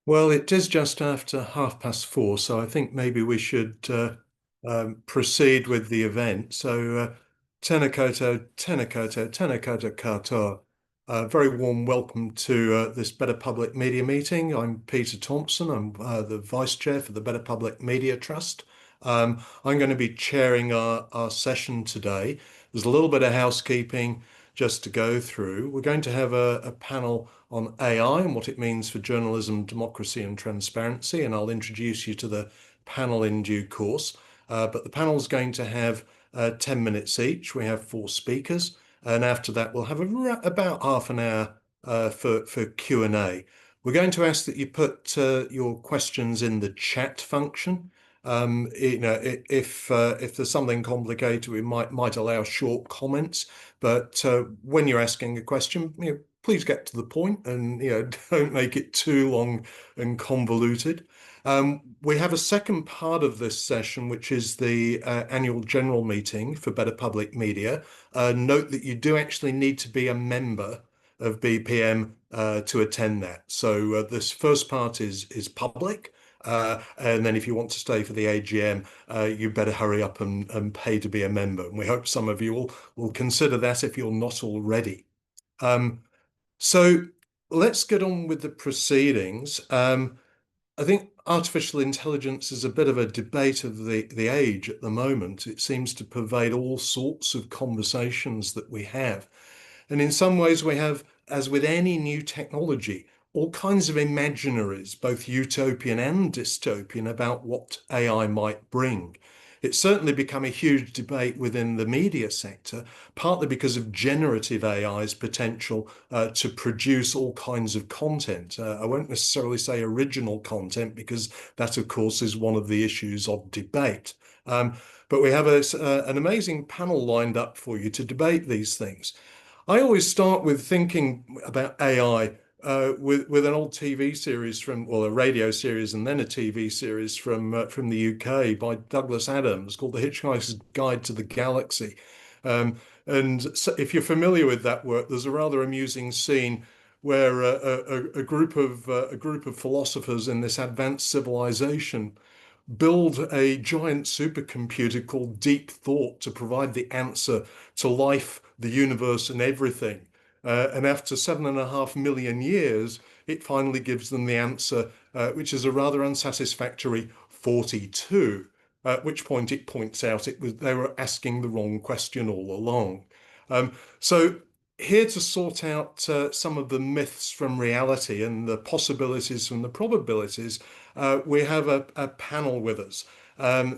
Well, it is just after 4:30, so I think maybe we should proceed with the event. So, tēnā koutou, tēnā koutou, tēnā koutou katoa. Very warm welcome to this Better Public Media meeting. I'm Peter Thompson. I'm the Vice Chair for the Better Public Media Trust. I'm going to be chairing our session today. There's a little bit of housekeeping just to go through. We're going to have a panel on AI and what it means for journalism, democracy, and transparency, and I'll introduce you to the panel in due course. But the panel is going to have 10 minutes each. We have 4 speakers, and after that, we'll have about half an hour for Q&A. We're going to ask that you put your questions in the chat function. If there's something complicated, we might allow short comments. But when you're asking a question, please get to the point and don't make it too long and convoluted. We have a second part of this session, which is the annual general meeting for Better Public Media. Note that you do actually need to be a member of BPM to attend that. So this first part is public. And then if you want to stay for the AGM, you better hurry up and pay to be a member. And we hope some of you will consider that if you're not already. So let's get on with the proceedings. I think artificial intelligence is a bit of a debate of the age at the moment. It seems to pervade all sorts of conversations that we have. And in some ways we have, as with any new technology, all kinds of imaginaries, both utopian and dystopian, about what AI might bring. It's certainly become a huge debate within the media sector, partly because of generative AI's potential to produce all kinds of content. I won't necessarily say original content, because that, of course, is one of the issues of debate. But we have an amazing panel lined up for you to debate these things. I always start with thinking about AI with an old TV series a radio series and then a TV series from the UK by Douglas Adams called The Hitchhiker's Guide to the Galaxy. And so if you're familiar with that work, there's a rather amusing scene where a group of philosophers in this advanced civilization build a giant supercomputer called Deep Thought to provide the answer to life, the universe, and everything. And after 7.5 million years, it finally gives them the answer, which is a rather unsatisfactory 42. At which point it points out they were asking the wrong question all along. So here to sort out some of the myths from reality and the possibilities from the probabilities, we have a panel with us.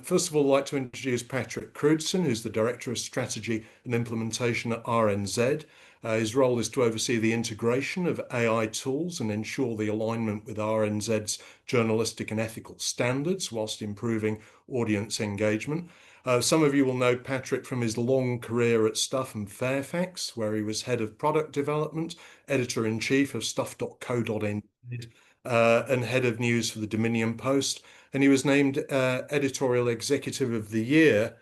First of all, I'd like to introduce Patrick Crewdson, who's the Director of Strategy and Implementation at RNZ. His role is to oversee the integration of AI tools and ensure the alignment with RNZ's journalistic and ethical standards whilst improving audience engagement. Some of you will know Patrick from his long career at Stuff and Fairfax, where he was head of product development, editor-in-chief of stuff.co.nz, and head of news for the Dominion Post. And he was named editorial executive of the year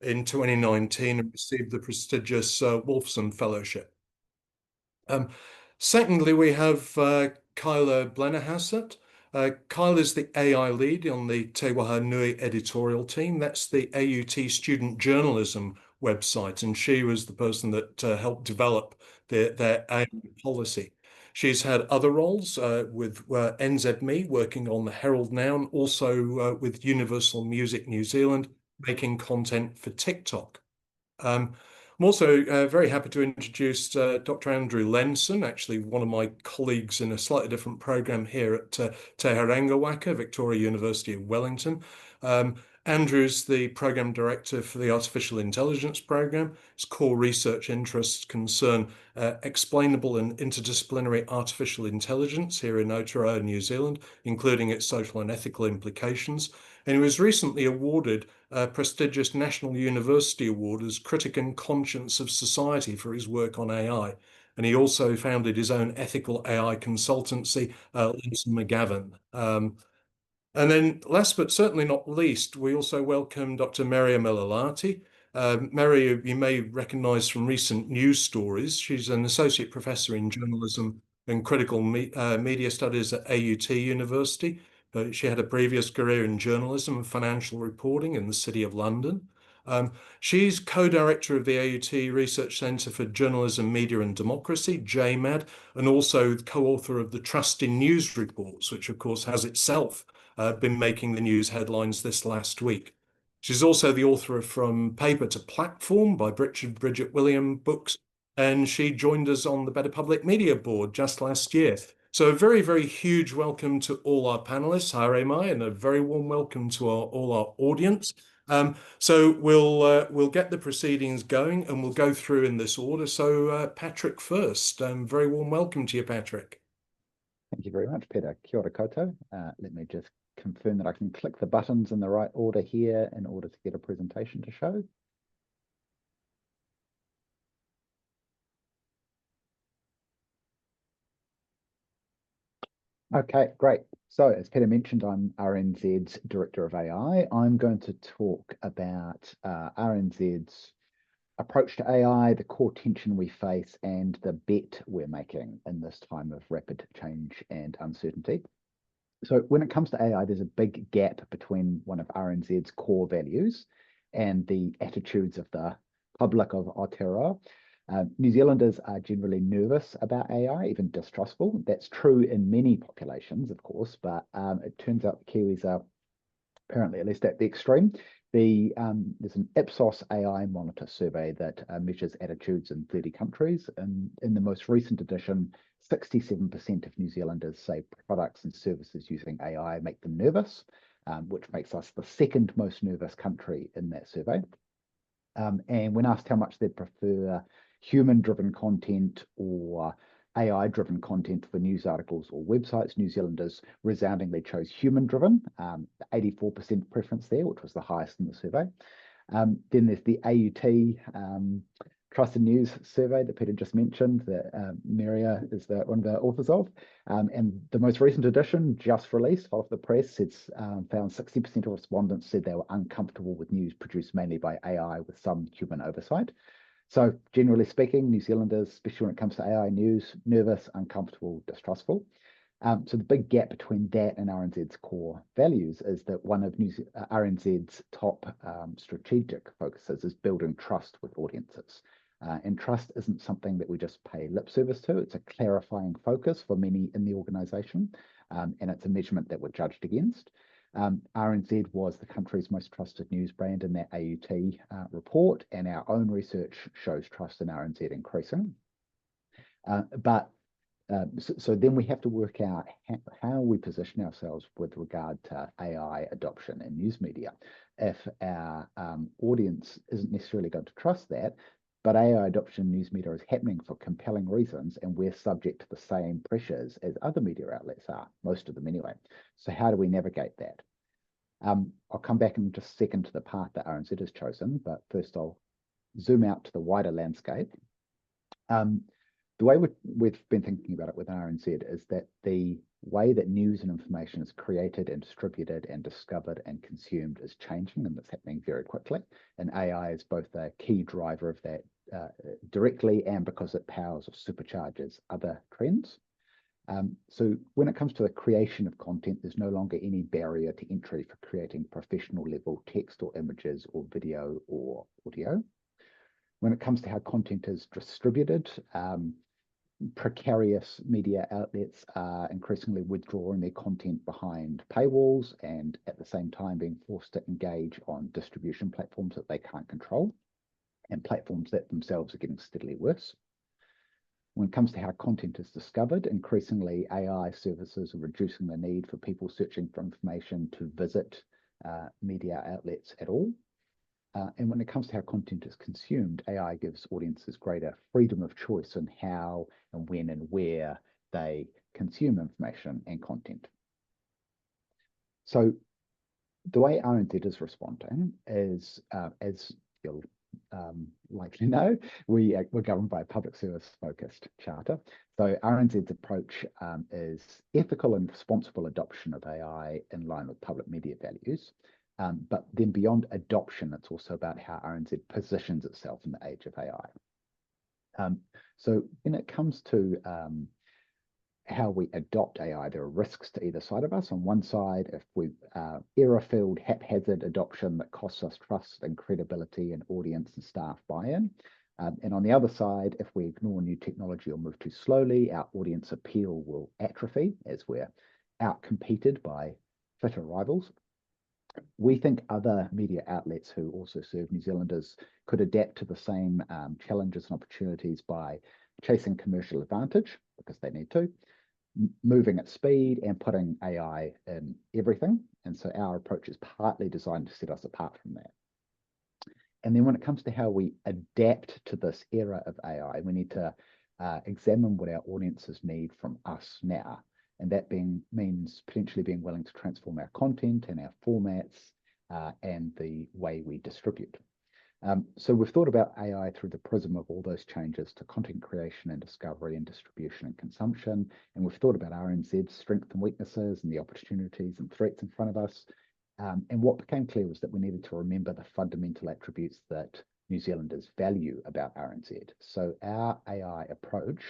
in 2019 and received the prestigious Wolfson Fellowship. Secondly, we have Kyla Blennerhassett. Kyla is the AI lead on the Te Waha Nui editorial team. That's the AUT student journalism website, and she was the person that helped develop their AI policy. She's had other roles with NZME, working on the Herald Now, and also with Universal Music New Zealand, making content for TikTok. I'm also very happy to introduce Dr. Andrew Lensen, actually one of my colleagues in a slightly different program here at Te Herenga Waka, Victoria University of Wellington. Andrew's the program director for the Artificial Intelligence program. His core research interests concern explainable and interdisciplinary artificial intelligence here in Aotearoa, New Zealand, including its social and ethical implications. And he was recently awarded a prestigious National University Award as Critic and Conscience of Society for his work on AI. And he also founded his own ethical AI consultancy, Lensen McGavin. And then last but certainly not least, we also welcome Dr. Merja Myllylahti. Merja, you may recognize from recent news stories. She's an associate professor in journalism and critical media studies at AUT University. She had a previous career in journalism and financial reporting in the City of London. She's co-director of the AUT Research Centre for Journalism, Media and Democracy, JMAD, and also co-author of the Trust in News reports, which of course has itself been making the news headlines this last week. She's also the author of From Paper to Platform by Bridget William books, and she joined us on the Better Public Media Board just last year. So a very, very huge welcome to all our panelists, Haere mai, and a very warm welcome to all our audience. So we'll get the proceedings going and we'll go through in this order. So Patrick first, very warm welcome to you, Patrick. Thank you very much, Peter. Kia ora koutou. Let me just confirm that I can click the buttons in the right order here in order to get a presentation to show. Okay, great. So as Peter mentioned, I'm RNZ's Director of AI. I'm going to talk about RNZ's approach to AI, the core tension we face, and the bet we're making in this time of rapid change and uncertainty. So when it comes to AI, there's a big gap between one of RNZ's core values and the attitudes of the public of Aotearoa. New Zealanders are generally nervous about AI, even distrustful. That's true in many populations, of course, but it turns out the Kiwis are apparently at least at the extreme. There's an Ipsos AI Monitor survey that measures attitudes in 30 countries. And in the most recent edition, 67% of New Zealanders say products and services using AI make them nervous, which makes us the second most nervous country in that survey. And when asked how much they'd prefer human-driven content or AI-driven content for news articles or websites, New Zealanders resoundingly chose human-driven, 84% preference there, which was the highest in the survey. Then there's the AUT Trust in News survey that Peter just mentioned, that Merja is one of the authors of. And the most recent edition, just released, hot off the press, it's found 60% of respondents said they were uncomfortable with news produced mainly by AI with some human oversight. So generally speaking, New Zealanders, especially when it comes to AI news, nervous, uncomfortable, distrustful. So the big gap between that and RNZ's core values is that one of RNZ's top strategic focuses is building trust with audiences. And trust isn't something that we just pay lip service to. It's a clarifying focus for many in the organisation, and it's a measurement that we're judged against. RNZ was the country's most trusted news brand in that AUT report, and our own research shows trust in RNZ increasing. So then we have to work out how we position ourselves with regard to AI adoption in news media. If our audience isn't necessarily going to trust that, but AI adoption in news media is happening for compelling reasons, and we're subject to the same pressures as other media outlets are, most of them anyway. So how do we navigate that? I'll come back in just a second to the path that RNZ has chosen, but first I'll zoom out to the wider landscape. The way we've been thinking about it with RNZ is that the way that news and information is created and distributed and discovered and consumed is changing, and it's happening very quickly. And AI is both a key driver of that directly and because it powers or supercharges other trends. So when it comes to the creation of content, there's no longer any barrier to entry for creating professional level text or images or video or audio. When it comes to how content is distributed, precarious media outlets are increasingly withdrawing their content behind paywalls and at the same time being forced to engage on distribution platforms that they can't control, and platforms that themselves are getting steadily worse. When it comes to how content is discovered, increasingly AI services are reducing the need for people searching for information to visit media outlets at all. And when it comes to how content is consumed, AI gives audiences greater freedom of choice in how and when and where they consume information and content. So the way RNZ is responding is, as you'll likely know, we're governed by a public service focused charter. So RNZ's approach is ethical and responsible adoption of AI in line with public media values. But then beyond adoption, it's also about how RNZ positions itself in the age of AI. So when it comes to how we adopt AI. There are risks to either side of us. On one side, if we error-filled, haphazard adoption that costs us trust and credibility and audience and staff buy-in. And on the other side, if we ignore new technology or move too slowly, our audience appeal will atrophy as we're outcompeted by fitter rivals. We think other media outlets who also serve New Zealanders could adapt to the same challenges and opportunities by chasing commercial advantage, because they need to, moving at speed and putting AI in everything. And so our approach is partly designed to set us apart from that. And then when it comes to how we adapt to this era of AI, we need to examine what our audiences need from us now. And that means potentially being willing to transform our content and our formats and the way we distribute. So we've thought about AI through the prism of all those changes to content creation and discovery and distribution and consumption. And we've thought about RNZ's strengths and weaknesses and the opportunities and threats in front of us. And what became clear was that we needed to remember the fundamental attributes that New Zealanders value about RNZ. So our AI approach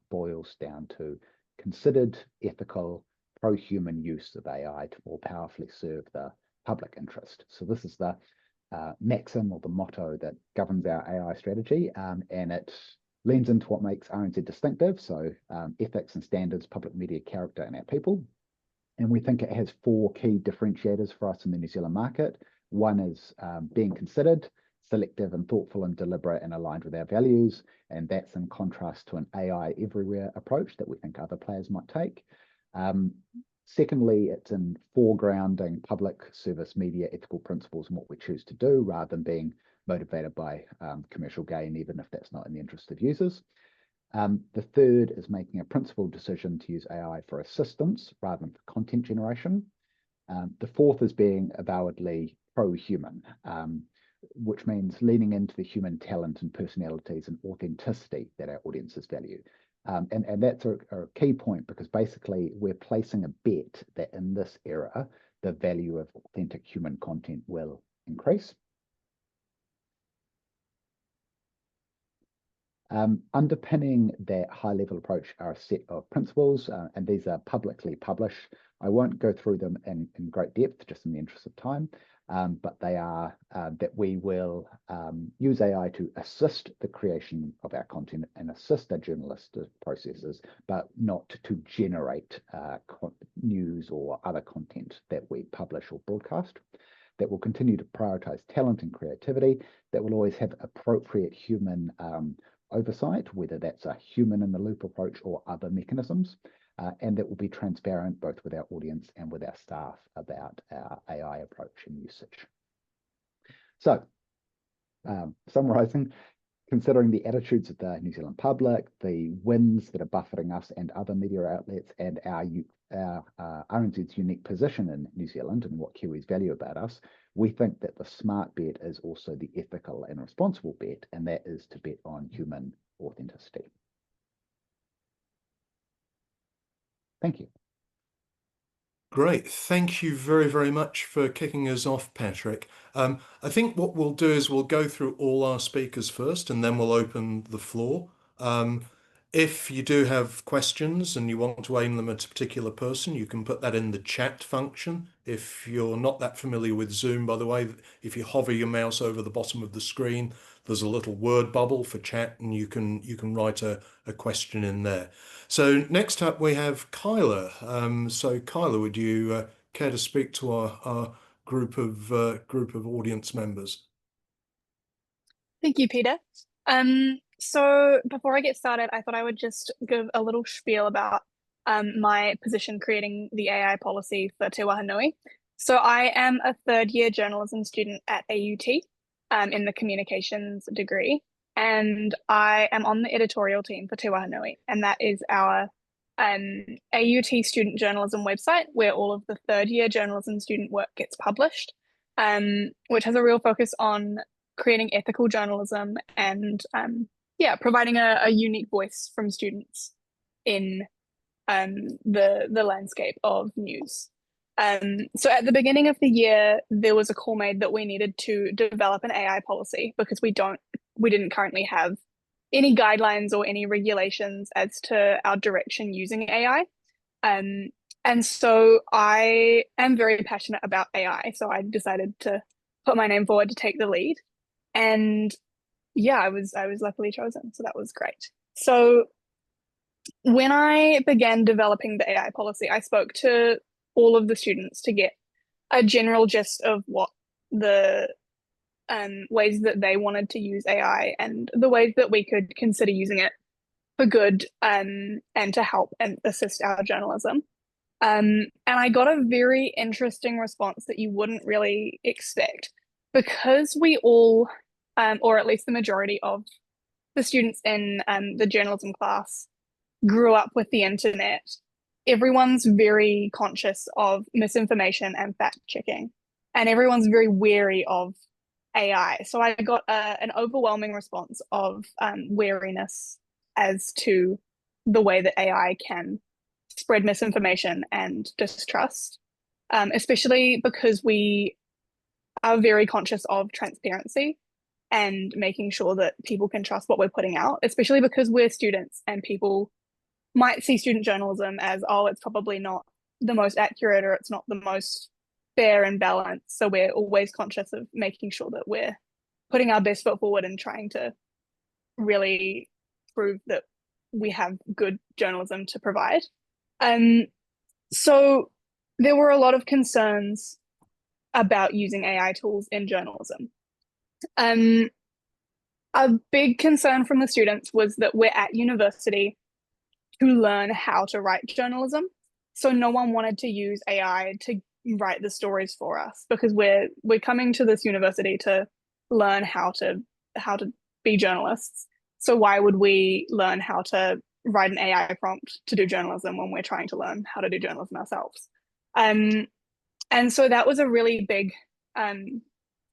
boils down to considered, ethical, pro-human use of AI to more powerfully serve the public interest. So this is the maxim or the motto that governs our AI strategy, and it leans into what makes RNZ distinctive, so ethics and standards, public media character, and our people. And we think it has 4 key differentiators for us in the New Zealand market. One is being considered, selective and thoughtful and deliberate and aligned with our values. And that's in contrast to an AI everywhere approach that we think other players might take. Secondly, it's in foregrounding public service media ethical principles and what we choose to do rather than being motivated by commercial gain, even if that's not in the interest of users. The third is making a principled decision to use AI for assistance rather than for content generation. The fourth is being avowedly pro-human, which means leaning into the human talent and personalities and authenticity that our audiences value. And that's a key point, because basically we're placing a bet that in this era, the value of authentic human content will increase. Underpinning that high-level approach are a set of principles, and these are publicly published. I won't go through them in great depth, just in the interest of time, but they are that we will use AI to assist the creation of our content and assist our journalistic processes, but not to generate news or other content that we publish or broadcast. That will continue to prioritize talent and creativity, that will always have appropriate human oversight, whether that's a human in the loop approach or other mechanisms, and that will be transparent both with our audience and with our staff about our AI approach and usage. So, summarising, considering the attitudes of the New Zealand public, the winds that are buffeting us and other media outlets, and our RNZ's unique position in New Zealand and what Kiwis value about us, we think that the smart bet is also the ethical and responsible bet, and that is to bet on human authenticity. Thank you. Great. Thank you very, very much for kicking us off, Patrick. I think what we'll do is we'll go through all our speakers first, and then we'll open the floor. If you do have questions and you want to aim them at a particular person, you can put that in the chat function. If you're not that familiar with Zoom, by the way, if you hover your mouse over the bottom of the screen, there's a little word bubble for chat, and you can write a question in there. So next up we have Kyla. So Kyla, would you care to speak to our group of audience members? Thank you, Peter. So before I get started, I thought I would just give a little spiel about my position creating the AI policy for Te Waha Nui. So I am a 3rd-year journalism student at AUT in the communications degree, and I am on the editorial team for Te Waha Nui, and that is our AUT student journalism website where all of the 3rd-year journalism student work gets published, which has a real focus on creating ethical journalism and providing a unique voice from students in the landscape of news. So at the beginning of the year, there was a call made that we needed to develop an AI policy because we didn't currently have any guidelines or any regulations as to our direction using AI. And so I am very passionate about AI. So I decided to put my name forward to take the lead. And yeah, I was luckily chosen. So that was great. So when I began developing the AI policy, I spoke to all of the students to get a general gist of what the ways that they wanted to use AI and the ways that we could consider using it for good and to help and assist our journalism. And I got a very interesting response that you wouldn't really expect, because we all, or at least the majority of the students in the journalism class, grew up with the internet. Everyone's very conscious of misinformation and fact checking, and everyone's very wary of AI. So I got an overwhelming response of wariness as to the way that AI can spread misinformation and distrust, especially because we are very conscious of transparency and making sure that people can trust what we're putting out, especially because we're students and people might see student journalism as, oh, it's probably not the most accurate or it's not the most fair and balanced. So we're always conscious of making sure that we're putting our best foot forward and trying to really prove that we have good journalism to provide. So there were a lot of concerns about using AI tools in journalism. A big concern from the students was that we're at university to learn how to write journalism. So no one wanted to use AI to write the stories for us, because we're coming to this university to learn how to be journalists. So why would we learn how to write an AI prompt to do journalism when we're trying to learn how to do journalism ourselves? And so that was a really big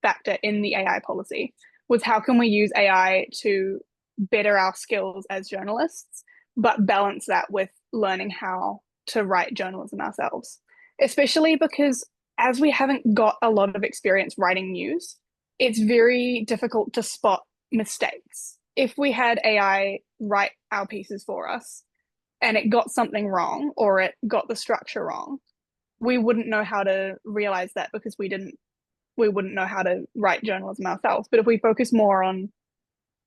factor in the AI policy, was how can we use AI to better our skills as journalists, but balance that with learning how to write journalism ourselves, especially because as we haven't got a lot of experience writing news, it's very difficult to spot mistakes. If we had AI write our pieces for us and it got something wrong or it got the structure wrong, we wouldn't know how to realize that, because we wouldn't know how to write journalism ourselves. But if we focus more on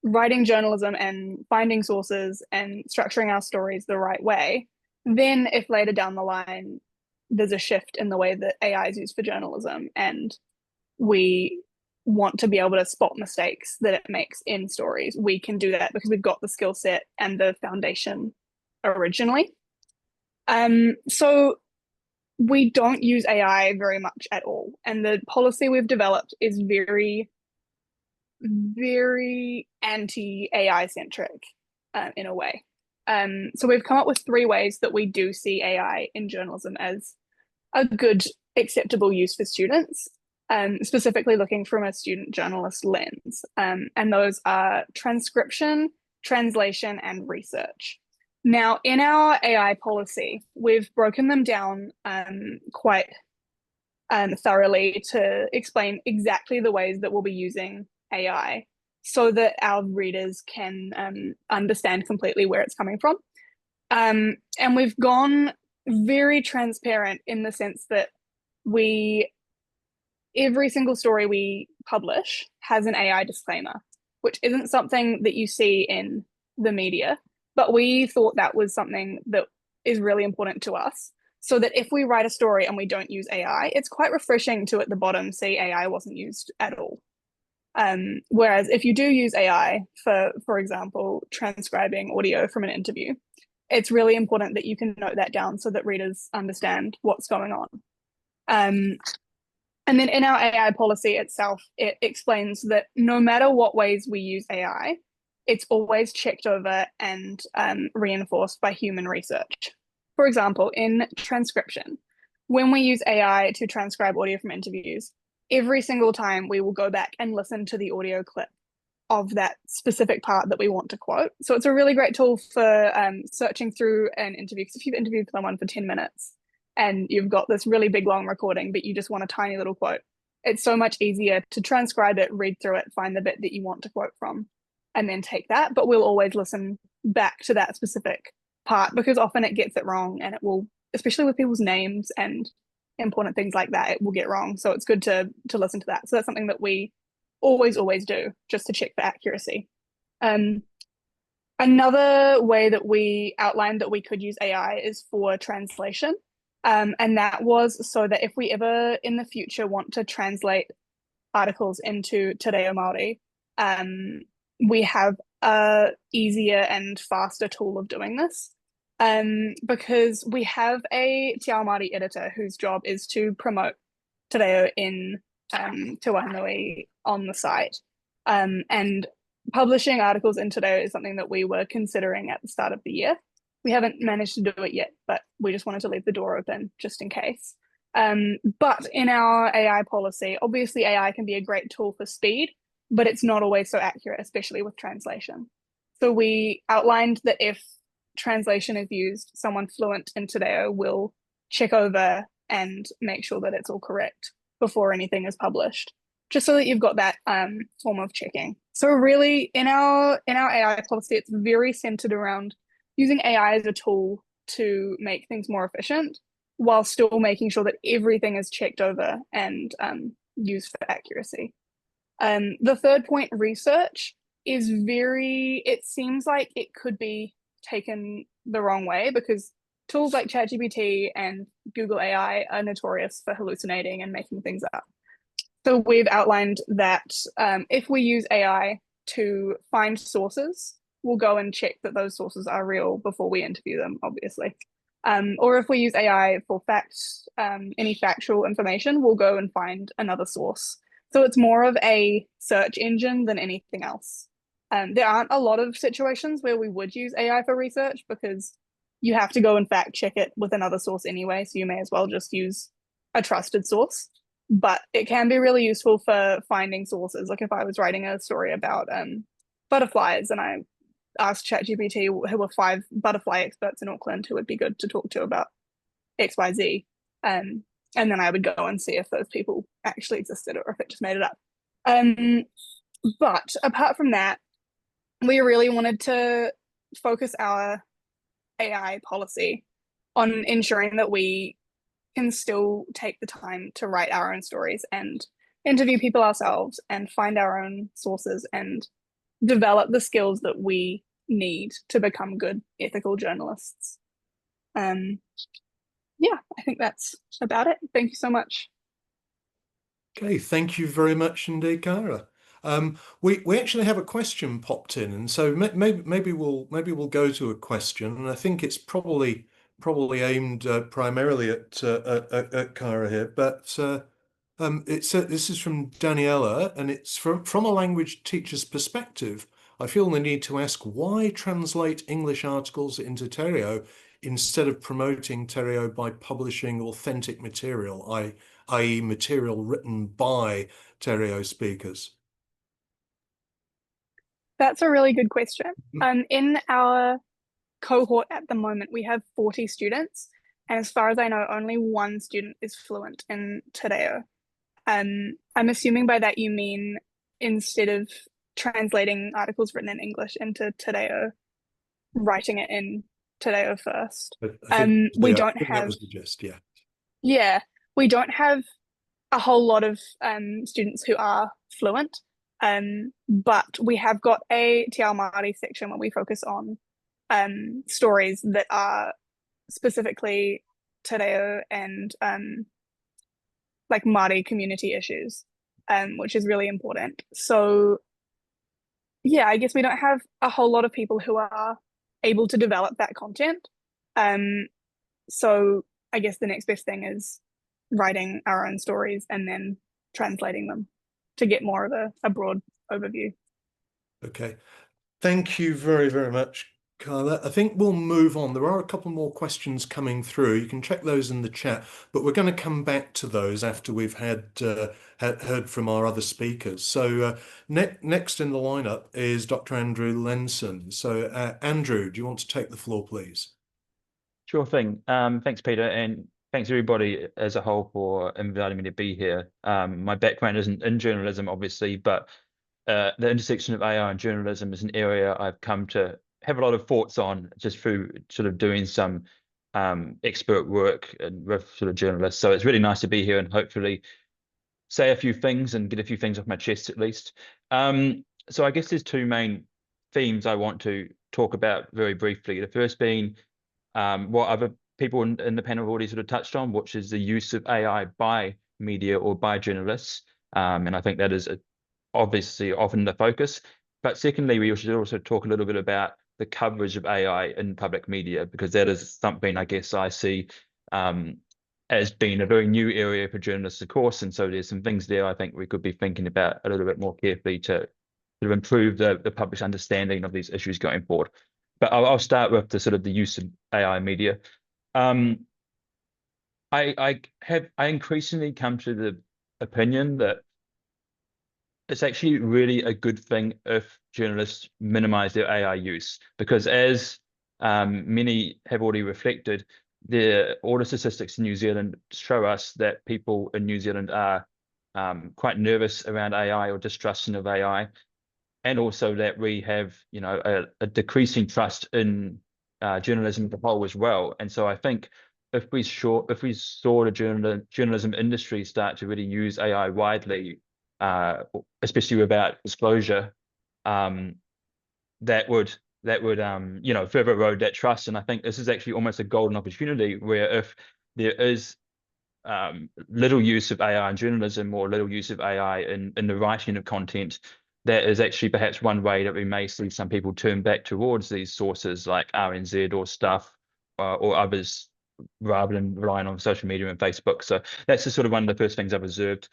writing journalism and finding sources and structuring our stories the right way, then if later down the line there's a shift in the way that AI is used for journalism and we want to be able to spot mistakes that it makes in stories, we can do that because we've got the skill set and the foundation originally. So we don't use AI very much at all. And the policy we've developed is very, very anti-AI centric in a way. So we've come up with 3 ways that we do see AI in journalism as a good, acceptable use for students, specifically looking from a student journalist lens. And those are transcription, translation, and research. Now, in our AI policy, we've broken them down quite thoroughly to explain exactly the ways that we'll be using AI so that our readers can understand completely where it's coming from. And we've gone very transparent in the sense that every single story we publish has an AI disclaimer, which isn't something that you see in the media. But we thought that was something that is really important to us, so that if we write a story and we don't use AI, it's quite refreshing to at the bottom see AI wasn't used at all. Whereas if you do use AI for example, transcribing audio from an interview, it's really important that you can note that down so that readers understand what's going on. And then in our AI policy itself, it explains that no matter what ways we use AI, it's always checked over and reinforced by human research. For example, in transcription, when we use AI to transcribe audio from interviews, every single time we will go back and listen to the audio clip of that specific part that we want to quote. So it's a really great tool for searching through an interview, because if you've interviewed someone for 10 minutes and you've got this really big long recording, but you just want a tiny little quote, it's so much easier to transcribe it, read through it, find the bit that you want to quote from. and then take that, but we'll always listen back to that specific part because often it gets it wrong, and it will, especially with people's names and important things like that, it will get wrong. So it's good to listen to that. So that's something that we always do, just to check for accuracy. Another way that we outlined that we could use AI is for translation. And that was so that if we ever in the future want to translate articles into Te Reo Māori, we have a easier and faster tool of doing this. Because we have a Te Ao Māori editor whose job is to promote Te Reo in Te Waha Nui on the site. And publishing articles in Te Reo is something that we were considering at the start of the year. We haven't managed to do it yet, but we just wanted to leave the door open just in case. But in our AI policy, obviously AI can be a great tool for speed, but it's not always so accurate, especially with translation. So we outlined that if translation is used, someone fluent in Te Reo will check over and make sure that it's all correct before anything is published, just so that you've got that form of checking. So really, in our AI policy, it's very centered around using AI as a tool to make things more efficient, while still making sure that everything is checked over and used for accuracy. The third point, research, is it seems like it could be taken the wrong way because tools like ChatGPT and Google AI are notorious for hallucinating and making things up. So we've outlined that if we use AI to find sources, we'll go and check that those sources are real before we interview them, obviously. Or if we use AI for facts, any factual information, we'll go and find another source. So it's more of a search engine than anything else. There aren't a lot of situations where we would use AI for research because you have to go and fact check it with another source anyway, so you may as well just use a trusted source. But it can be really useful for finding sources. Like if I was writing a story about butterflies and I asked ChatGPT who were 5 butterfly experts in Auckland who would be good to talk to about XYZ, and then I would go and see if those people actually existed or if it just made it up. But apart from that, we really wanted to focus our AI policy on ensuring that we can still take the time to write our own stories and interview people ourselves and find our own sources and develop the skills that we need to become good ethical journalists. Yeah, I think that's about it. Thank you so much. Okay, thank you very much indeed, Kyla. We actually have a question popped in, and so maybe we'll go to a question, and I think it's probably aimed primarily at Kyla here, but this is from Daniela, and it's from a language teacher's perspective. I feel the need to ask why translate English articles into Te Reo instead of promoting Te Reo by publishing authentic material, i.e. material written by Te Reo speakers. That's a really good question. In our cohort at the moment, we have 40 students, and as far as I know, only 1 student is fluent in Te Reo. I'm assuming by that you mean instead of translating articles written in English into Te Reo, writing it in Te Reo first. We don't have. That was the gist, yeah. Yeah, we don't have a whole lot of students who are fluent, but we have got a Te Ao Māori section where we focus on stories that are specifically Te Reo and like Māori community issues, which is really important. So yeah, I guess we don't have a whole lot of people who are able to develop that content. So I guess the next best thing is writing our own stories and then translating them to get more of a broad overview. Okay. Thank you very, very much, Kyla. I think we'll move on. There are a couple more questions coming through. You can check those in the chat, but we're going to come back to those after we've heard from our other speakers. So next in the lineup is Dr. Andrew Lensen. So Andrew, do you want to take the floor, please? Sure thing. Thanks, Peter, and thanks everybody as a whole for inviting me to be here. My background isn't in journalism, obviously, but the intersection of AI and journalism is an area I've come to have a lot of thoughts on just through sort of doing some expert work and with sort of journalists. So it's really nice to be here and hopefully say a few things and get a few things off my chest at least. So I guess there's two main themes I want to talk about very briefly. The first being what other people in the panel have already sort of touched on, which is the use of AI by media or by journalists. And I think that is obviously often the focus. But secondly, we should also talk a little bit about the coverage of AI in public media, because that is something I guess I see as being a very new area for journalists, of course. And so there's some things there I think we could be thinking about a little bit more carefully to sort of improve the public's understanding of these issues going forward. But I'll start with the sort of the use of AI media. I increasingly come to the opinion that it's actually really a good thing if journalists minimize their AI use, because as many have already reflected, all the statistics in New Zealand show us that people in New Zealand are quite nervous around AI or distrusting of AI, and also that we have, you know, a decreasing trust in journalism as a whole as well. And so I think if we saw the journalism industry start to really use AI widely, especially without disclosure, that would you know, further erode that trust. And I think this is actually almost a golden opportunity where if there is little use of AI in journalism or little use of AI in the writing of content, that is actually perhaps one way that we may see some people turn back towards these sources like RNZ or Stuff or others, rather than relying on social media and Facebook. So that's just sort of one of the first things I've observed.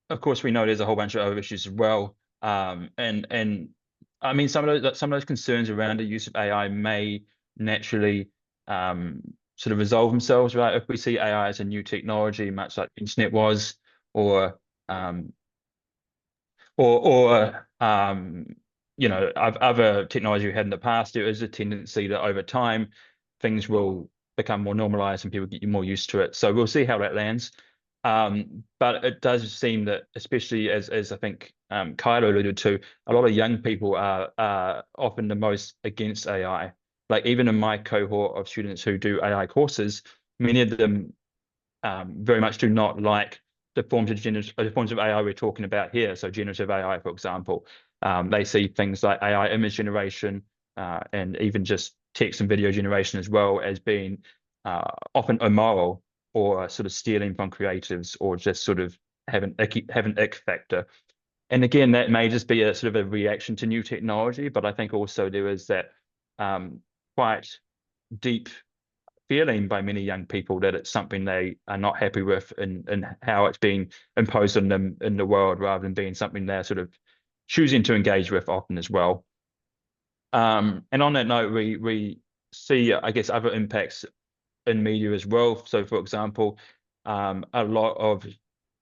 Of course, we know there's a whole bunch of other issues as well. And I mean, some of those concerns around the use of AI may naturally sort of resolve themselves, right? If we see AI as a new technology, much like the internet was, or you know, other technology we had in the past, there is a tendency that over time things will become more normalized and people get more used to it. So we'll see how that lands. But it does seem that, especially as I think Kyla alluded to, a lot of young people are often the most against AI. Like even in my cohort of students who do AI courses, many of them very much do not like the forms of AI we're talking about here. So generative AI, for example, they see things like AI image generation and even just text and video generation as well as being often immoral, or sort of stealing from creatives, or just sort of have an ick factor. And again, that may just be a sort of a reaction to new technology, but I think also there is that quite deep feeling by many young people that it's something they are not happy with and how it's being imposed on them in the world, rather than being something they're sort of choosing to engage with often as well. And on that note, we see, I guess, other impacts in media as well. So for example, a lot of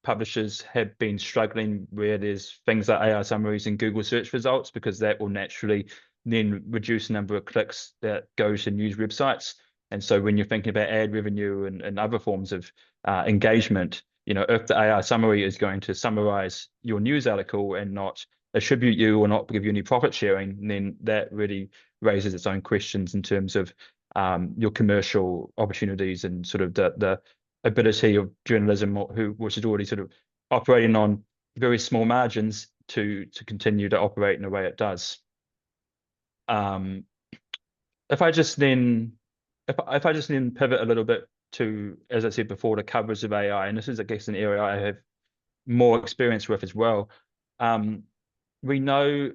publishers have been struggling where there's things like AI summaries in Google search results, because that will naturally then reduce the number of clicks that go to news websites. And so when you're thinking about ad revenue and other forms of engagement, you know, if the AI summary is going to summarize your news article and not attribute you or not give you any profit sharing, then that really raises its own questions in terms of your commercial opportunities and sort of the ability of journalism, which is already sort of operating on very small margins, to continue to operate in the way it does. If I just then pivot a little bit to, as I said before, the coverage of AI, and this is, I guess, an area I have more experience with as well. We know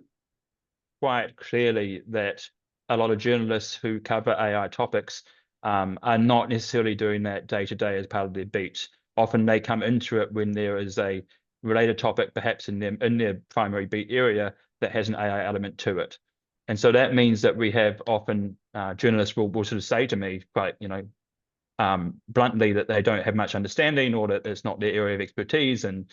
quite clearly that a lot of journalists who cover AI topics are not necessarily doing that day to day as part of their beat. Often they come into it when there is a related topic, perhaps in their primary beat area, that has an AI element to it. And so that means that we have often journalists will sort of say to me quite, you know, bluntly, that they don't have much understanding, or that it's not their area of expertise. And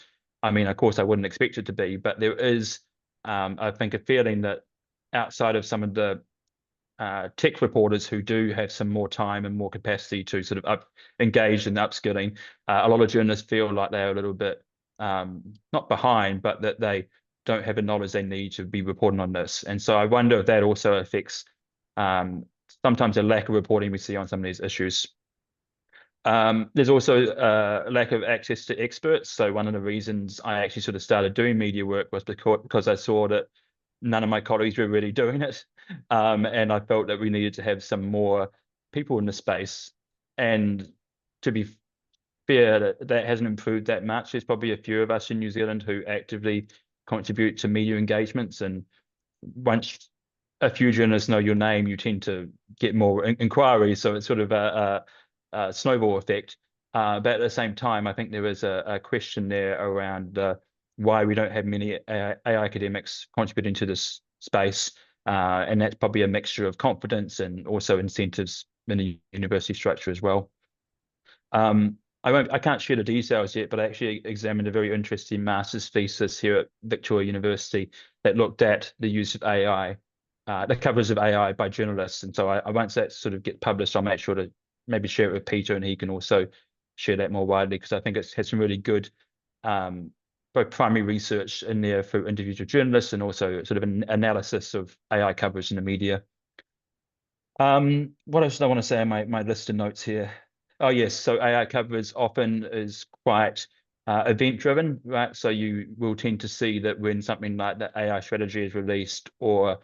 I mean, of course, I wouldn't expect it to be, but there is, I think, a feeling that outside of some of the tech reporters who do have some more time and more capacity to sort of engage in upskilling, a lot of journalists feel like they're a little bit not behind, but that they don't have the knowledge they need to be reporting on this. And so I wonder if that also affects sometimes a lack of reporting we see on some of these issues. There's also a lack of access to experts. So one of the reasons I actually sort of started doing media work was because I saw that none of my colleagues were really doing it. And I felt that we needed to have some more people in the space. And to be fair, that hasn't improved that much. There's probably a few of us in New Zealand who actively contribute to media engagements. And once a few journalists know your name, you tend to get more inquiries. So it's sort of a snowball effect. But at the same time, I think there is a question there around why we don't have many AI academics contributing to this space. And that's probably a mixture of confidence and also incentives in the university structure as well. I can't share the details yet, but I actually examined a very interesting master's thesis here at Victoria University that looked at the use of AI, the coverage of AI by journalists. And so once that sort of get published, I'll make sure to maybe share it with Peter, and he can also share that more widely, because I think it's had some really good both primary research in there for interviews with journalists and also sort of an analysis of AI coverage in the media. What else do I want to say in my list of notes here? Oh yes, so AI coverage often is quite event driven, right? So you will tend to see that when something like the AI strategy is released, or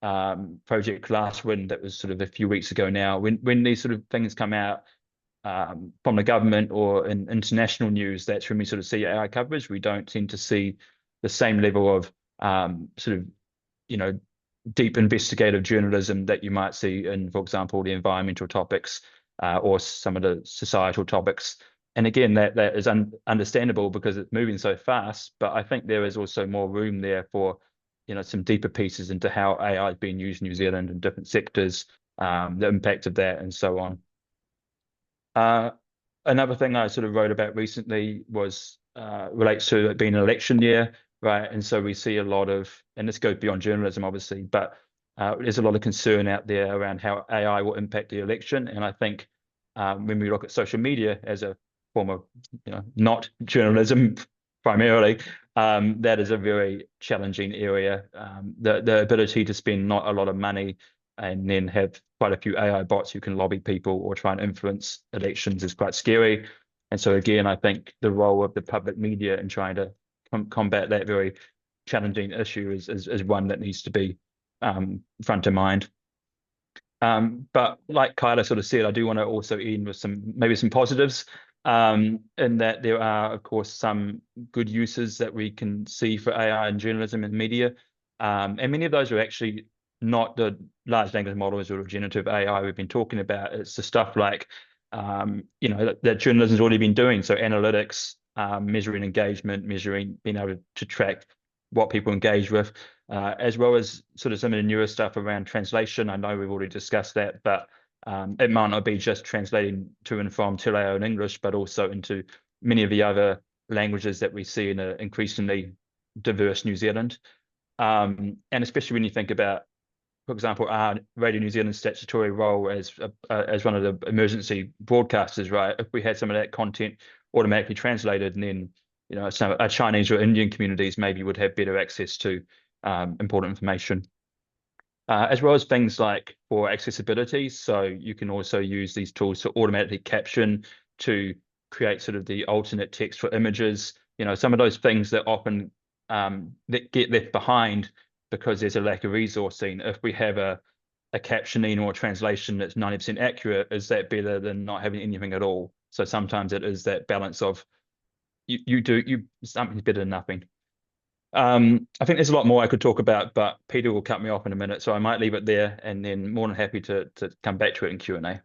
Project Glasswind that was sort of a few weeks ago now, when these sort of things come out from the government or in international news, that's when we sort of see AI coverage. We don't tend to see the same level of sort of, you know, deep investigative journalism that you might see in, for example, the environmental topics or some of the societal topics. And again, that is understandable because it's moving so fast. But I think there is also more room there for, you know, some deeper pieces into how AI is being used in New Zealand in different sectors, the impact of that, and so on. Another thing I sort of wrote about recently was relates to it being an election year, right? And so we see a lot of, and this goes beyond journalism, obviously, but there's a lot of concern out there around how AI will impact the election. And I think when we look at social media as a form of, you know, not journalism primarily, that is a very challenging area. The ability to spend not a lot of money and then have quite a few AI bots who can lobby people or try and influence elections is quite scary. And so again, I think the role of the public media in trying to combat that very challenging issue is one that needs to be front of mind. But like Kyla sort of said, I do want to also end with maybe some positives, in that there are, of course, some good uses that we can see for AI in journalism and media. And many of those are actually not the large language models or generative AI we've been talking about. It's the stuff like, you know, that journalism's already been doing. So analytics, measuring engagement, being able to track what people engage with, as well as sort of some of the newer stuff around translation. I know we've already discussed that, but it might not be just translating to and from Te Reo in English, but also into many of the other languages that we see in an increasingly diverse New Zealand. And especially when you think about, for example, our Radio New Zealand statutory role as one of the emergency broadcasters, right? If we had some of that content automatically translated, and then, you know, some our Chinese or Indian communities maybe would have better access to important information, as well as things like for accessibility. So you can also use these tools to automatically caption, to create sort of the alternate text for images. You know, some of those things that often that get left behind because there's a lack of resourcing. If we have a captioning or a translation that's 90% accurate, is that better than not having anything at all? So sometimes it is that balance of something's better than nothing. I think there's a lot more I could talk about, but Peter will cut me off in a minute, so I might leave it there, and then more than happy to come back to it in Q&A.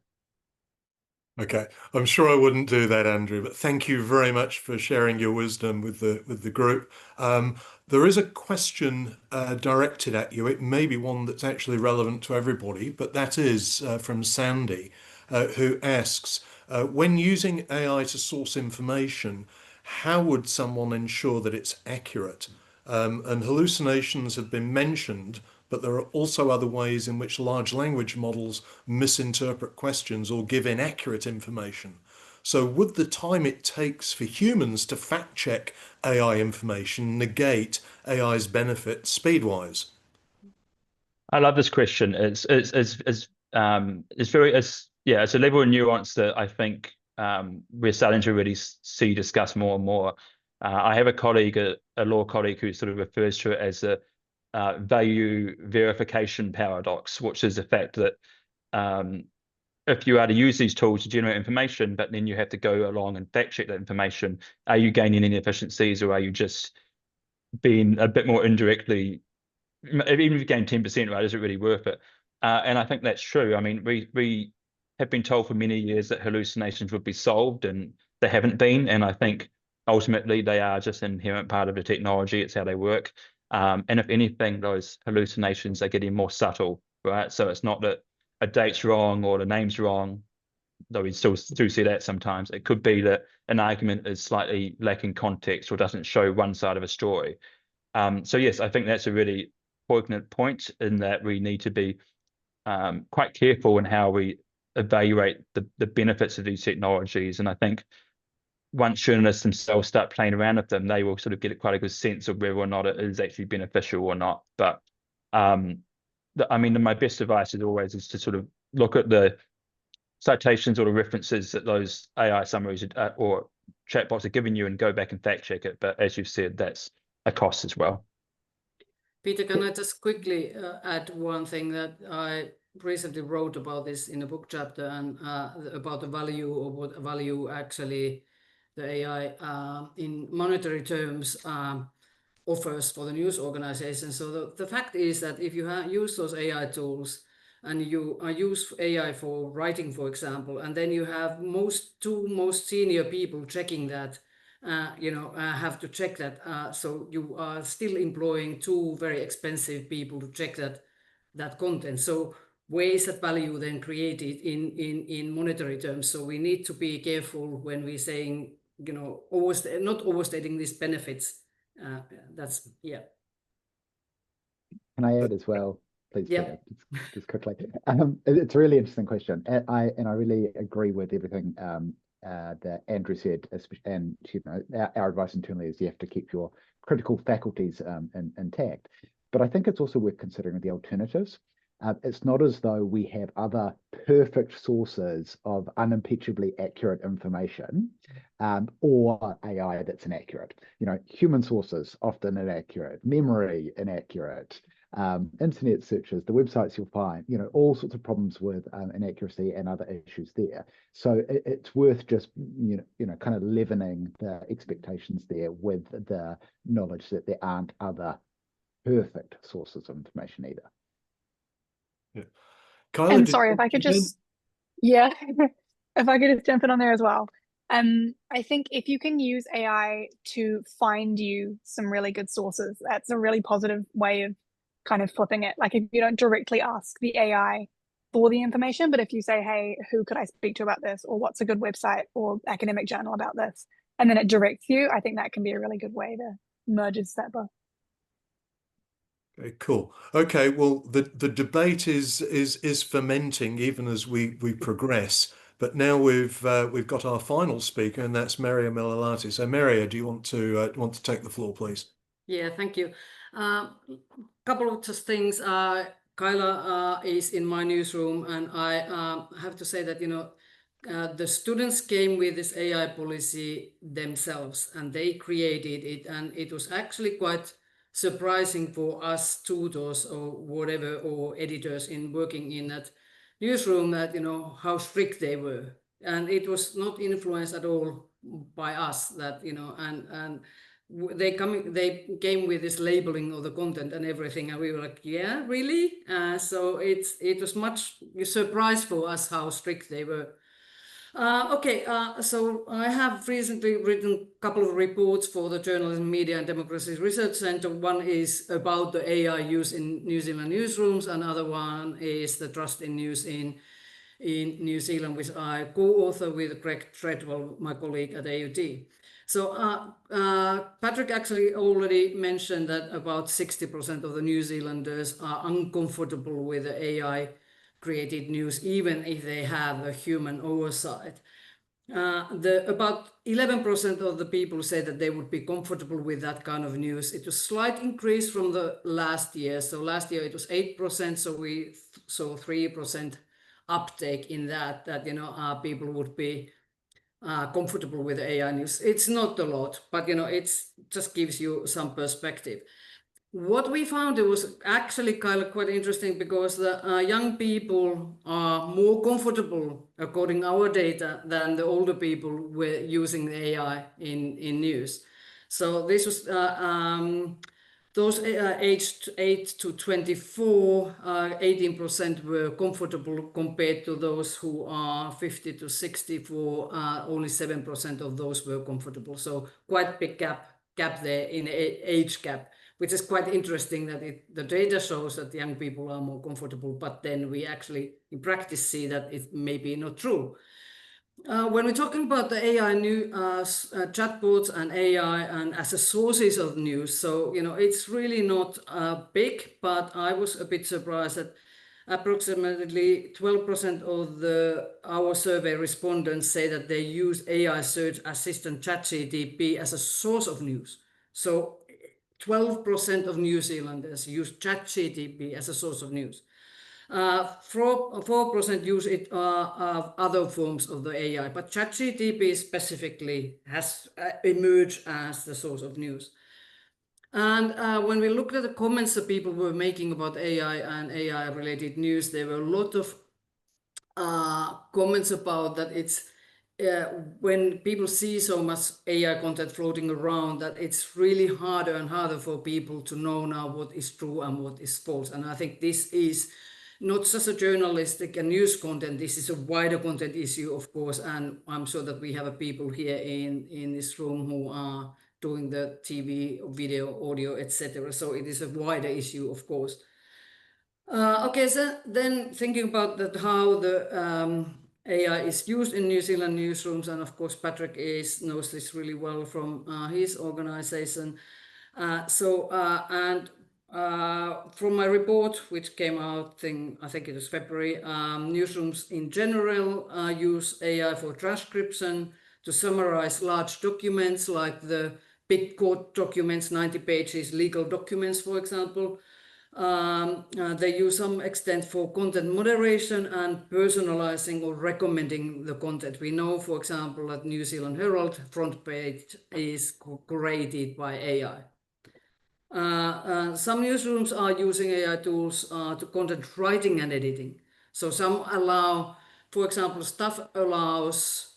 Okay, I'm sure I wouldn't do that, Andrew, but thank you very much for sharing your wisdom with the group. There is a question directed at you. It may be one that's actually relevant to everybody, but that is from Sandy, who asks, when using AI to source information, how would someone ensure that it's accurate? And hallucinations have been mentioned, but there are also other ways in which large language models misinterpret questions or give inaccurate information. So would the time it takes for humans to fact check AI information negate AI's benefit speed-wise? I love this question. It's very, it's a level of nuance that I think we're starting to really see discussed more and more. I have a colleague, a law colleague, who sort of refers to it as the value verification paradox, which is the fact that if you are to use these tools to generate information, but then you have to go along and fact check that information, are you gaining any efficiencies, or are you just being a bit more indirectly, even if you gain 10%, right, is it really worth it? And I think that's true. I mean, we have been told for many years that hallucinations would be solved, and they haven't been. And I think ultimately they are just an inherent part of the technology. It's how they work. And if anything, those hallucinations are getting more subtle, right? So it's not that a date's wrong or the name's wrong, though we still do see that sometimes. It could be that an argument is slightly lacking context or doesn't show one side of a story. So yes, I think that's a really poignant point, in that we need to be quite careful in how we evaluate the benefits of these technologies. And I think once journalists themselves start playing around with them, they will sort of get quite a good sense of whether or not it is actually beneficial or not. But I mean, my best advice is always to sort of look at the citations or the references that those AI summaries or chatbots are giving you, and go back and fact check it. But as you've said, that's a cost as well. Peter, can I just quickly add one thing that I recently wrote about this in a book chapter, and about the value, or what value actually the AI in monetary terms offers for the news organization. So the fact is that if you use those AI tools, and you use AI for writing, for example, and then you have two most senior people checking that, have to check that. So you are still employing two very expensive people to check that content. So where is that value then created in monetary terms? So we need to be careful when we're saying, not overstating these benefits. Yeah. Can I add as well, please? Yeah. Peter, just quickly. It's a really interesting question, and I really agree with everything that Andrew said. And our advice internally is you have to keep your critical faculties intact. But I think it's also worth considering the alternatives. It's not as though we have other perfect sources of unimpeachably accurate information, or AI that's inaccurate. Human sources often inaccurate, memory inaccurate, internet searches, the websites you'll find, all sorts of problems with inaccuracy and other issues there. So it's worth just kind of leavening the expectations there with the knowledge that there aren't other perfect sources of information either. Yeah. Kyla, And sorry, if I could just, if I could just jump in on there as well. I think if you can use AI to find you some really good sources, that's a really positive way of kind of flipping it. Like if you don't directly ask the AI for the information, but if you say, hey, who could I speak to about this? Or what's a good website or academic journal about this? And then it directs you, I think that can be a really good way to merge that both. Okay, cool. Okay, well, the debate is fermenting even as we progress. But now we've got our final speaker, and that's Merja Myllylahti. So, Merja, do you want to take the floor, please? Yeah, thank you. Couple of just things. Kyla is in my newsroom, and I have to say that the students came with this AI policy themselves, and they created it, and it was actually quite surprising for us tutors or whatever, or editors in working in that newsroom, that how strict they were, and it was not influenced at all by us, that and they came with this labeling of the content and everything, and we were like, yeah, really? So it was much a surprise for us how strict they were. So I have recently written a couple of reports for the Journalism, Media and Democracy Research Centre. One is about the AI use in New Zealand newsrooms, another one is the trust in news in in New Zealand, which I co-author with Greg Treadwell, my colleague at AUT. So Patrick actually already mentioned that about 60% of the New Zealanders are uncomfortable with the AI created news, even if they have a human oversight. About 11% of the people say that they would be comfortable with that kind of news. It was a slight increase from the last year. So last year it was 8%, so we saw 3% uptake in that people would be comfortable with AI news. It's not a lot, but it just gives you some perspective. What we found, it was actually kind of quite interesting, because the young people are more comfortable, according to our data, than the older people were using the AI in news. So this was those aged 8 to 24, 18% were comfortable compared to those who are 50 to 64, only 7% of those were comfortable. So quite big gap there in age gap, which is quite interesting that the data shows that young people are more comfortable, but then we actually in practice see that it may be not true. When we're talking about the AI new chatbots and AI and as a sources of news, so it's really not big, but I was a bit surprised that approximately 12% of our survey respondents say that they use AI search assistant ChatGPT as a source of news. So 12% of New Zealanders use ChatGPT as a source of news. 4% use it other forms of the AI, but ChatGPT specifically has emerged as the source of news. And when we looked at the comments that people were making about AI and AI-related news, there were a lot of comments about that it's when people see so much AI content floating around, that it's really harder and harder for people to know now what is true and what is false. And I think this is not just a journalistic and news content, this is a wider content issue, of course, and I'm sure that we have people here in this room who are doing the TV, video, audio, etc. So it is a wider issue, of course. Okay, so then thinking about that, how the AI is used in New Zealand newsrooms, and of course Patrick knows this really well from his organization. From my report, which came out I think it was February, newsrooms in general use AI for transcription to summarize large documents like the big court documents, 90 pages, legal documents, for example. They use some extent for content moderation and personalizing or recommending the content. We know, for example, that New Zealand Herald front page is created by AI. Some newsrooms are using AI tools to content writing and editing. So some allow, for example, Staff allows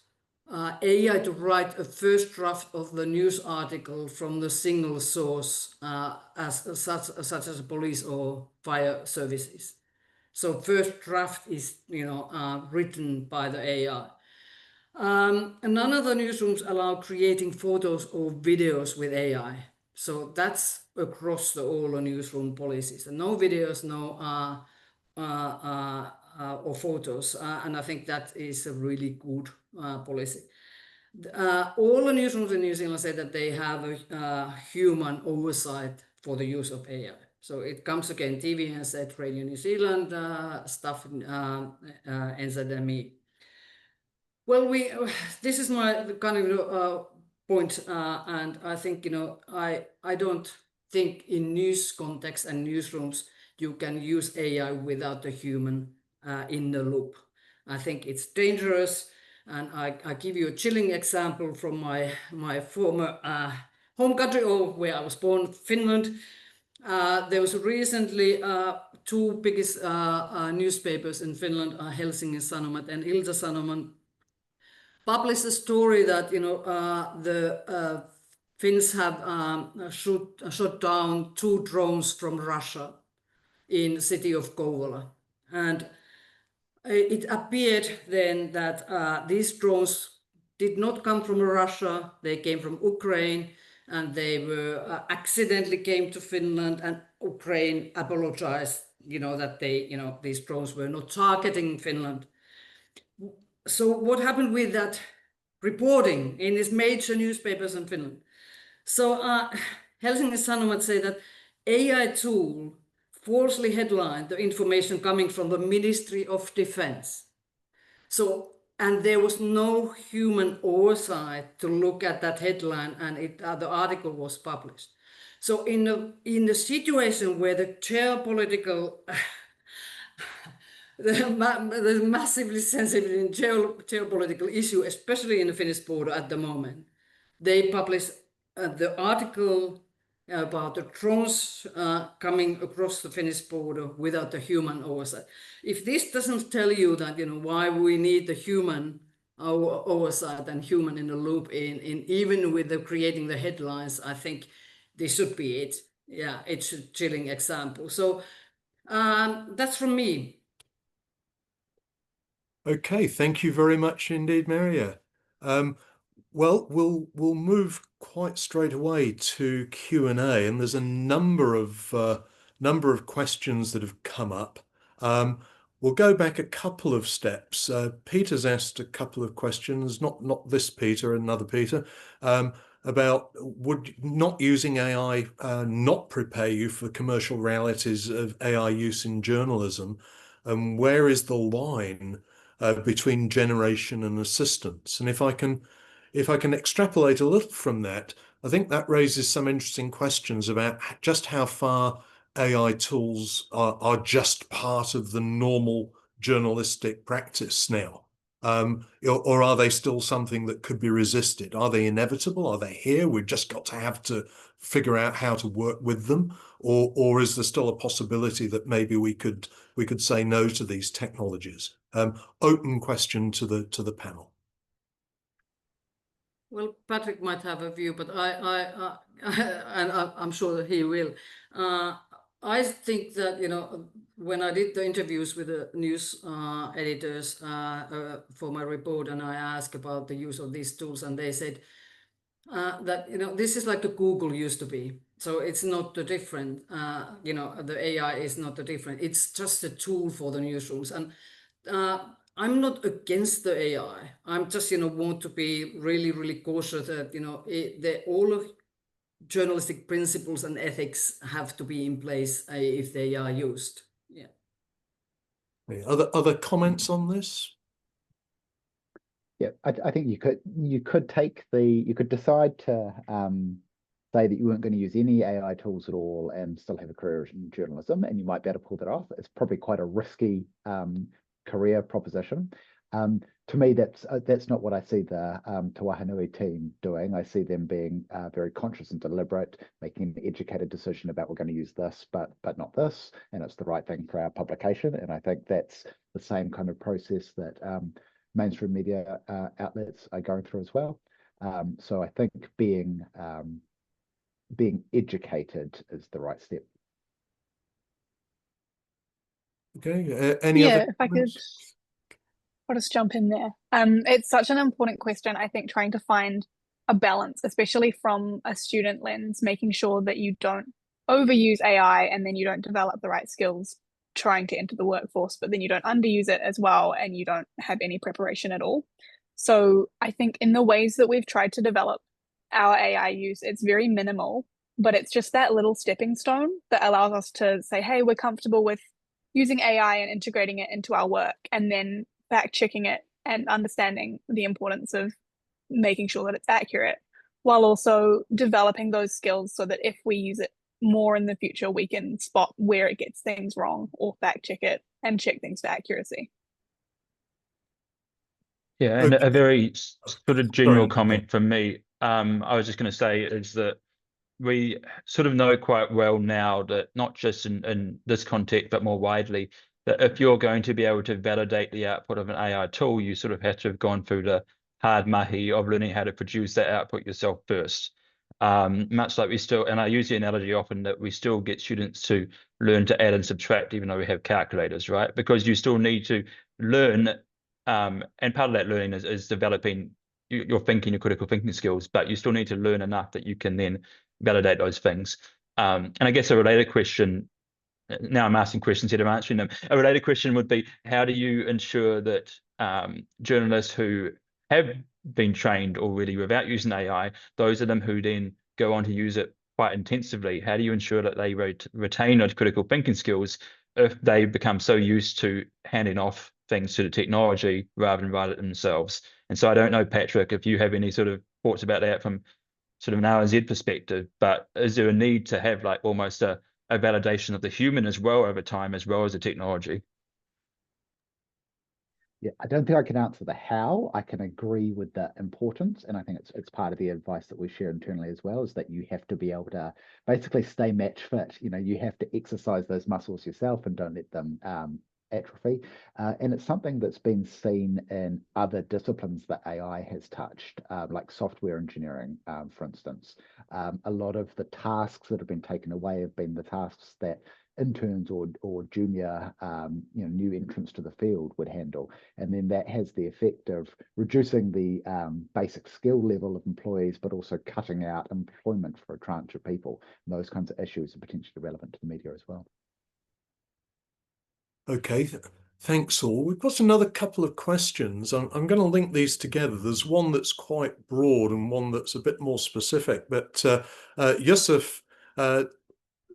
AI to write a first draft of the news article from the single source, such as police or fire services. So first draft is written by the AI. And none of the newsrooms allow creating photos or videos with AI. So that's across all the newsroom policies. No videos, no or photos, and I think that is a really good policy. All the newsrooms in New Zealand say that they have a human oversight for the use of AI. So it comes again, TVNZ, Radio New Zealand, Staff, NZME. Well, this is my kind of point, and I think I don't think in news context and newsrooms you can use AI without a human in the loop. I think it's dangerous, and I give you a chilling example from my former home country, or where I was born, Finland. There was recently two biggest newspapers in Finland, Helsingin Sanomat and Ilta-Sanomat, published a story that the Finns have shot down 2 drones from Russia in the city of Kouvola, and it appeared then that these drones did not come from Russia; they came from Ukraine, and they were accidentally came to Finland, and Ukraine apologized, that these drones were not targeting Finland. so what happened with that reporting in these major newspapers in Finland? So Helsingin Sanomat say that AI tool falsely headlined the information coming from the Ministry of Defense. So, and there was no human oversight to look at that headline, and the article was published. So in the situation where the geopolitical the massively sensitive geopolitical issue, especially in the Finnish border at the moment, they published the article about the drones coming across the Finnish border without the human oversight. If this doesn't tell you that, you know, why we need the human oversight and human in the loop in even with the creating the headlines, I think this should be it. Yeah, it's a chilling example. So that's from me. Okay, thank you very much indeed, Merja. Well, we'll move quite straight away to Q&A, and there's a number of questions that have come up. We'll go back a couple of steps. Peter's asked a couple of questions, not this Peter, another Peter, about would not using AI not prepare you for commercial realities of AI use in journalism, and where is the line between generation and assistance? And if I can extrapolate a little from that, I think that raises some interesting questions about just how far AI tools are just part of the normal journalistic practice now. Or are they still something that could be resisted? Are they inevitable? Are they here? We've just got to have to figure out how to work with them, or is there still a possibility that maybe we could say no to these technologies? Open question to the panel. Well, Patrick might have a view, but I'm sure that he will. I think that, you know, when I did the interviews with the news editors for my report, and I asked about the use of these tools, and they said that, you know, this is like the Google used to be. So it's not the different, you know, the AI is not the different. It's just a tool for the newsrooms. And I'm not against the AI. I'm just, you know, want to be really, really cautious that, you know, all of journalistic principles and ethics have to be in place if they are used. Yeah. Other comments on this? Yeah, I think you could decide to say that you weren't going to use any AI tools at all and still have a career in journalism, and you might be able to pull that off. It's probably quite a risky career proposition. To me, that's not what I see the Waha Nui team doing. I see them being very conscious and deliberate, making an educated decision about we're going to use this, but not this, and it's the right thing for our publication. And I think that's the same kind of process that mainstream media outlets are going through as well. So I think being educated is the right step. Okay. Any other if I could, I'll just jump in there. It's such an important question. I think trying to find a balance, especially from a student lens, making sure that you don't overuse AI and then you don't develop the right skills trying to enter the workforce, but then you don't underuse it as well and you don't have any preparation at all. So I think in the ways that we've tried to develop our AI use, it's very minimal, but it's just that little stepping stone that allows us to say, hey, we're comfortable with using AI and integrating it into our work, and then fact checking it and understanding the importance of making sure that it's accurate, while also developing those skills so that if we use it more in the future, we can spot where it gets things wrong or fact check it and check things for accuracy. Yeah, and a very sort of general comment from me. I was just going to say is that we sort of know quite well now that not just in this context, but more widely, that if you're going to be able to validate the output of an AI tool, you sort of have to have gone through the hard mahi of learning how to produce that output yourself first. Much like we still, and I use the analogy often that we still get students to learn to add and subtract, even though we have calculators, right? Because you still need to learn, and part of that learning is developing your thinking, your critical thinking skills, but you still need to learn enough that you can then validate those things. And I guess a related question, now I'm asking questions instead of answering them. A related question would be, how do you ensure that journalists who have been trained already without using AI, those of them who then go on to use it quite intensively, how do you ensure that they retain those critical thinking skills if they become so used to handing off things to the technology rather than write it themselves? And so I don't know, Patrick, if you have any sort of thoughts about that from sort of an R&Z perspective, but is there a need to have like almost a validation of the human as well over time, as well as the technology? Yeah, I don't think I can answer the how. I can agree with the importance, and I think it's part of the advice that we share internally as well, is that you have to be able to basically stay match fit. You know, you have to exercise those muscles yourself and don't let them atrophy. And it's something that's been seen in other disciplines that AI has touched, like software engineering, for instance. A lot of the tasks that have been taken away have been the tasks that interns or junior new entrants to the field would handle, and then that has the effect of reducing the basic skill level of employees, but also cutting out employment for a tranche of people. And those kinds of issues are potentially relevant to the media as well. Okay, thanks all. We've got another couple of questions. I'm going to link these together. There's one that's quite broad and one that's a bit more specific, but Yusuf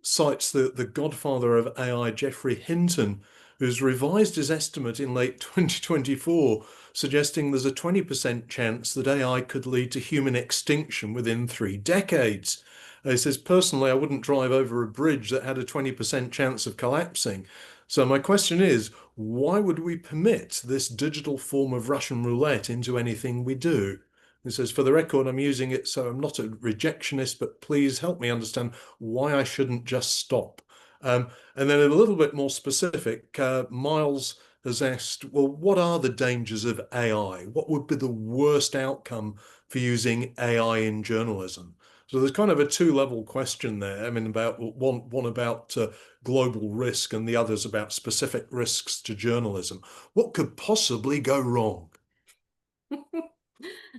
cites the godfather of AI, Geoffrey Hinton, who's revised his estimate in late 2024, suggesting there's a 20% chance that AI could lead to human extinction within 3 decades. He says, personally, I wouldn't drive over a bridge that had a 20% chance of collapsing. So my question is, why would we permit this digital form of Russian roulette into anything we do? He says, for the record, I'm using it so I'm not a rejectionist, but please help me understand why I shouldn't just stop. And then a little bit more specific, Miles has asked, well, what are the dangers of AI? What would be the worst outcome for using AI in journalism? So there's kind of a 2-level question there. I mean, about one about global risk and the others about specific risks to journalism. What could possibly go wrong?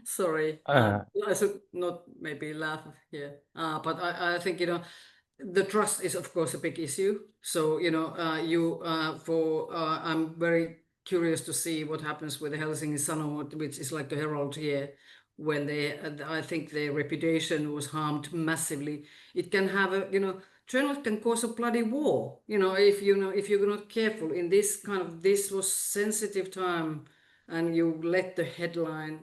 Sorry, I should not maybe laugh here, but I think, the trust is of course a big issue. So, I'm very curious to see what happens with the Helsingin Sanomat, which is like the Herald here, when I think their reputation was harmed massively. It can have journalists can cause a bloody war, if you're not careful in this was sensitive time, and you let the headline,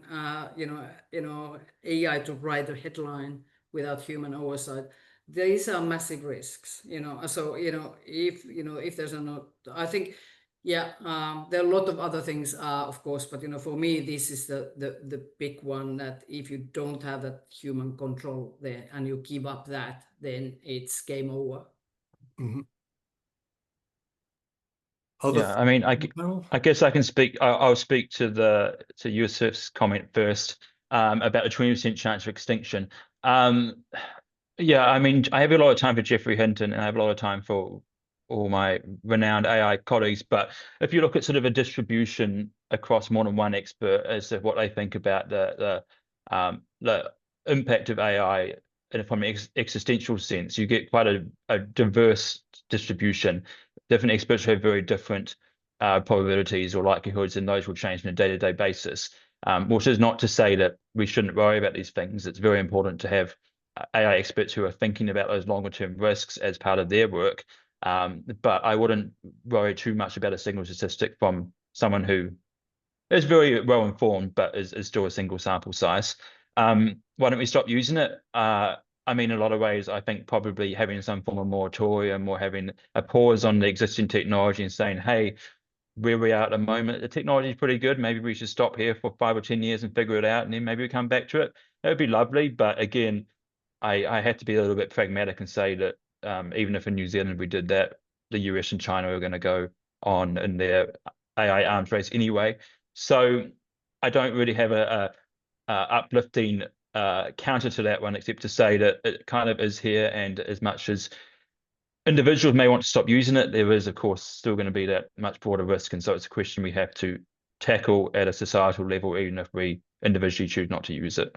AI to write the headline without human oversight. These are massive risks, So, if there's I think, yeah, there are a lot of other things, of course, but for me, this is the big one, that if you don't have that human control there and you give up that, then it's game over. Mm-hmm. Yeah, I mean, I guess I can speak. I'll speak to Yusuf's comment first about the 20% chance of extinction. Yeah, I mean, I have a lot of time for Geoffrey Hinton, and I have a lot of time for all my renowned AI colleagues. But if you look at sort of a distribution across more than one expert as to what they think about the impact of AI from an existential sense, you get quite a diverse distribution. Different experts have very different probabilities or likelihoods, and those will change on a day-to-day basis. Which is not to say that we shouldn't worry about these things. It's very important to have AI experts who are thinking about those longer term risks as part of their work. But I wouldn't worry too much about a single statistic from someone who is very well informed, but is still a single sample size. Why don't we stop using it? I mean, in a lot of ways, I think probably having some form of moratorium or having a pause on the existing technology and saying, hey, where we are at the moment, the technology is pretty good. Maybe we should stop here for 5 or 10 years and figure it out, and then maybe we come back to it. That would be lovely. But again, I had to be a little bit pragmatic and say that even if in New Zealand we did that, the US and China are going to go on in their AI arms race anyway. So I don't really have a uplifting counter to that one, except to say that it kind of is here, and as much as individuals may want to stop using it, there is, of course, still going to be that much broader risk. And so it's a question we have to tackle at a societal level, even if we individually choose not to use it.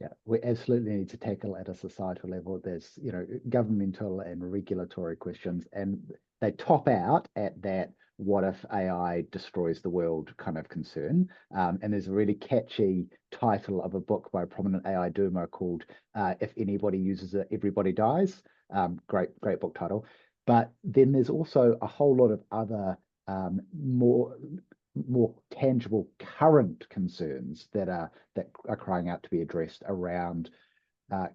Yeah, we absolutely need to tackle at a societal level. There's, governmental and regulatory questions, and they top out at that what if AI destroys the world kind of concern. And there's a really catchy title of a book by a prominent AI doomer called If Anybody Uses It, Everybody Dies. Great book title. But then there's also a whole lot of other more tangible current concerns that are crying out to be addressed around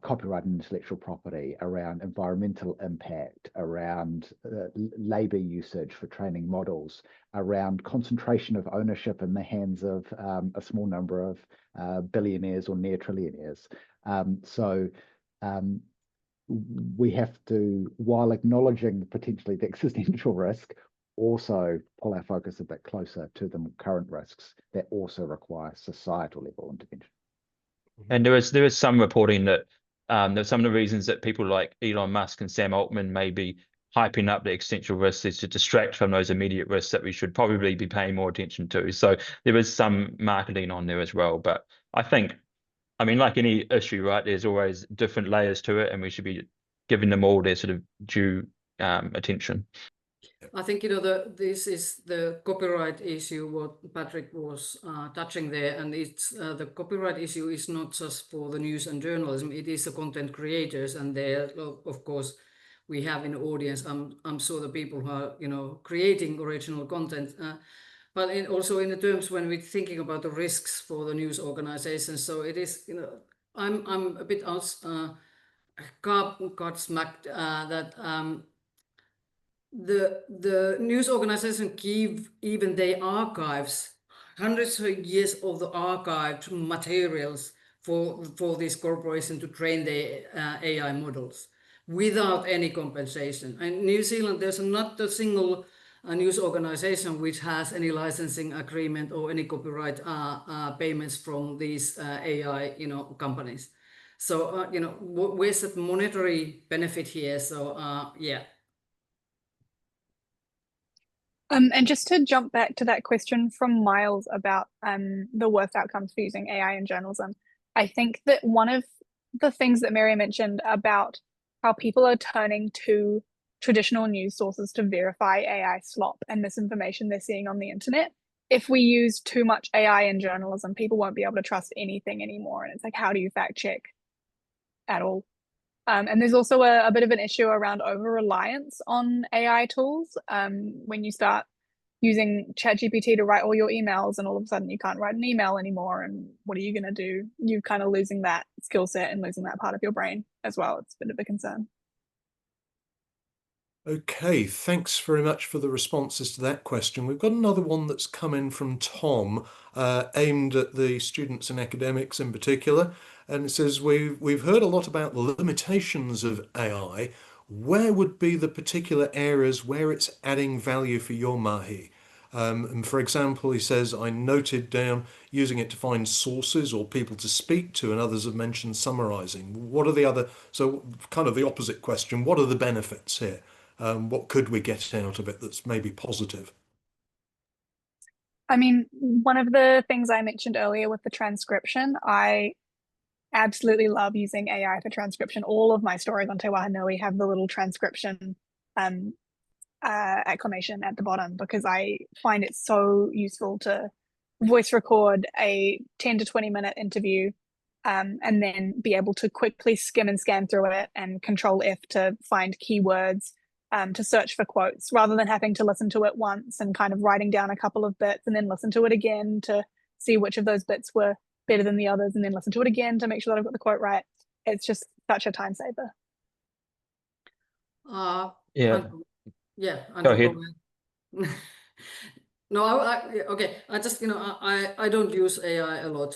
copyright and intellectual property, around environmental impact, around labor usage for training models, around concentration of ownership in the hands of a small number of billionaires or near trillionaires. So we have to, while acknowledging potentially the existential risk, also pull our focus a bit closer to the current risks that also require societal level intervention. And there is some reporting that some of the reasons that people like Elon Musk and Sam Altman may be hyping up the existential risks is to distract from those immediate risks that we should probably be paying more attention to. So there is some marketing on there as well. But I think, I mean, like any issue, right, there's always different layers to it, and we should be giving them all their sort of due attention. I think, this is the copyright issue, what Patrick was touching there, and it's the copyright issue is not just for the news and journalism, it is the content creators, and there, of course, we have in the audience, I'm sure the people who are, creating original content, but also in the terms when we're thinking about the risks for the news organizations, so it is, I'm a bit gobsmacked that the news organization give even their archives, hundreds of years of the archived materials for this corporation to train their AI models without any compensation. And New Zealand, there's not a single news organization which has any licensing agreement or any copyright payments from these AI companies. So where's the monetary benefit here? So yeah. And just to jump back to that question from Miles about the worst outcomes for using AI in journalism, I think that one of the things that Mary mentioned about how people are turning to traditional news sources to verify AI slop and misinformation they're seeing on the internet. If we use too much AI in journalism, people won't be able to trust anything anymore. And it's like, how do you fact check at all? And there's also a bit of an issue around over-reliance on AI tools. When you start using ChatGPT to write all your emails and all of a sudden you can't write an email anymore, and what are you going to do? You're kind of losing that skill set and losing that part of your brain as well. It's a bit of a concern. Okay, thanks very much for the responses to that question. We've got another one that's come in from Tom, aimed at the students and academics in particular. And it says, we've heard a lot about the limitations of AI. Where would be the particular areas where it's adding value for your mahi? And for example, he says, I noted down using it to find sources or people to speak to, and others have mentioned summarizing. What are the other, so kind of the opposite question, what are the benefits here? What could we get out of it that's maybe positive? I mean, one of the things I mentioned earlier with the transcription, I absolutely love using AI for transcription. All of my stories on Te Waha Nui have the little transcription exclamation at the bottom, because I find it so useful to voice record a 10 to 20 minute interview and then be able to quickly skim and scan through it and Control F to find keywords, to search for quotes, rather than having to listen to it once and kind of writing down a couple of bits and then listen to it again to see which of those bits were better than the others, and then listen to it again to make sure that I've got the quote right. It's just such a time saver. Yeah. Go ahead. No, okay. I just, I don't use AI a lot.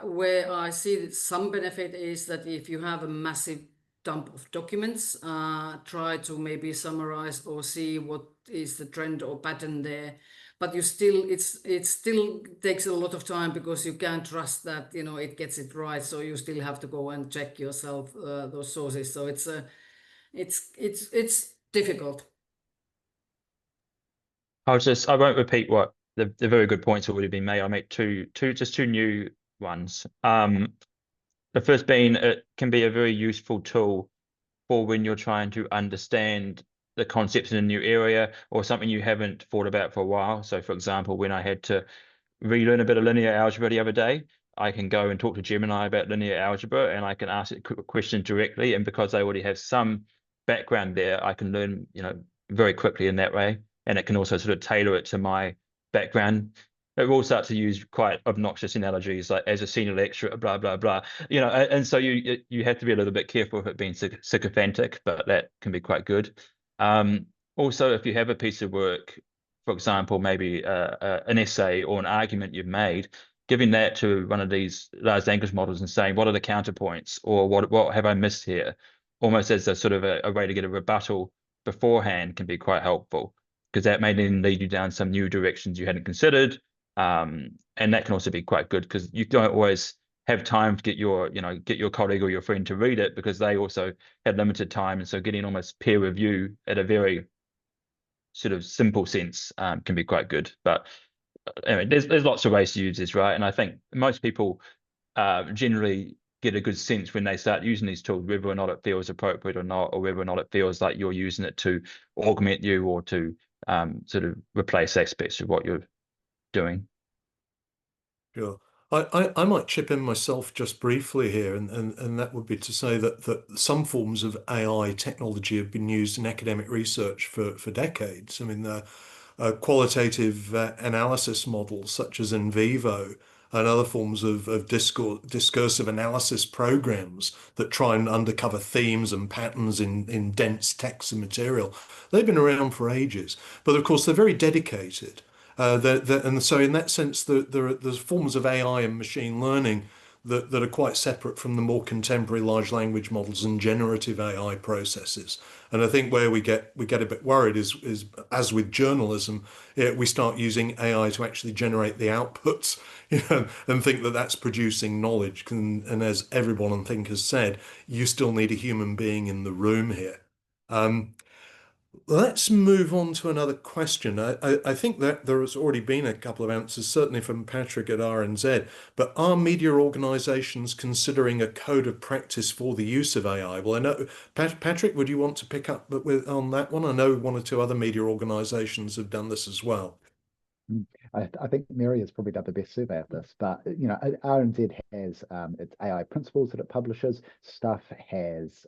Where I see some benefit is that if you have a massive dump of documents, try to maybe summarize or see what is the trend or pattern there. But you still, it still takes a lot of time, because you can't trust that, it gets it right. So you still have to go and check yourself those sources. So it's difficult. I won't repeat what the very good points already been made. I'll make two new ones. The first being, it can be a very useful tool for when you're trying to understand the concepts in a new area or something you haven't thought about for a while. So for example, when I had to relearn a bit of linear algebra the other day, I can go and talk to Gemini about linear algebra and I can ask it questions directly. And because I already have some background there, I can learn, very quickly in that way. And it can also sort of tailor it to my background. It will start to use quite obnoxious analogies like as a senior lecturer, blah, blah, blah, and so you have to be a little bit careful of it being sycophantic, but that can be quite good. Also, if you have a piece of work, for example, maybe an essay or an argument you've made, giving that to one of these large language models and saying, what are the counterpoints or what have I missed here? Almost as a sort of a way to get a rebuttal beforehand can be quite helpful, because that may then lead you down some new directions you hadn't considered. And that can also be quite good because you don't always have time to get your colleague or your friend to read it because they also had limited time. And so getting almost peer review at a very sort of simple sense can be quite good. But anyway, there's lots of ways to use this, right? And I think most people generally get a good sense when they start using these tools, whether or not it feels appropriate or not, or whether or not it feels like you're using it to augment you or to sort of replace aspects of what you're doing. Sure. I might chip in myself just briefly here, and that would be to say that some forms of AI technology have been used in academic research for decades. I mean, qualitative analysis models such as in vivo and other forms of discursive analysis programs that try and uncover themes and patterns in dense text and material. They've been around for ages, but of course they're very dedicated. And so in that sense, there's forms of AI and machine learning that are quite separate from the more contemporary large language models and generative AI processes. And I think where we get a bit worried is as with journalism, we start using AI to actually generate the outputs, and think that that's producing knowledge. And as everyone I think has said, you still need a human being in the room here. Let's move on to another question. I think that there has already been a couple of answers, certainly from Patrick at RNZ, but are media organisations considering a code of practice for the use of AI? Well, I know, Patrick, would you want to pick up on that one? I know one or two other media organisations have done this as well. I think Merja's probably done the best survey of this, but RNZ has its AI principles that it publishes. Stuff has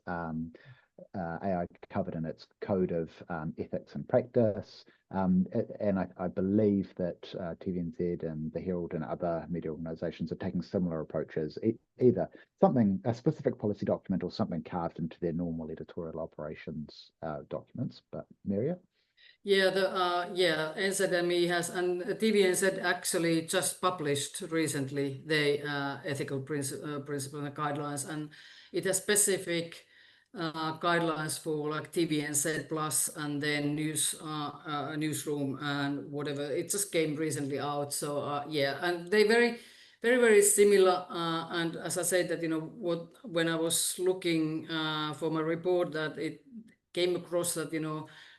AI covered in its code of ethics and practice. And I believe that TVNZ and the Herald and other media organisations are taking similar approaches, either a specific policy document or something carved into their normal editorial operations documents. But Merja? Yeah, NZME has, and TVNZ actually just published recently the ethical principles and guidelines, and it has specific guidelines for like TVNZ Plus and then newsroom and whatever. It just came recently out. So yeah, and they very, very similar. And as I said, that when I was looking for my report, that it came across that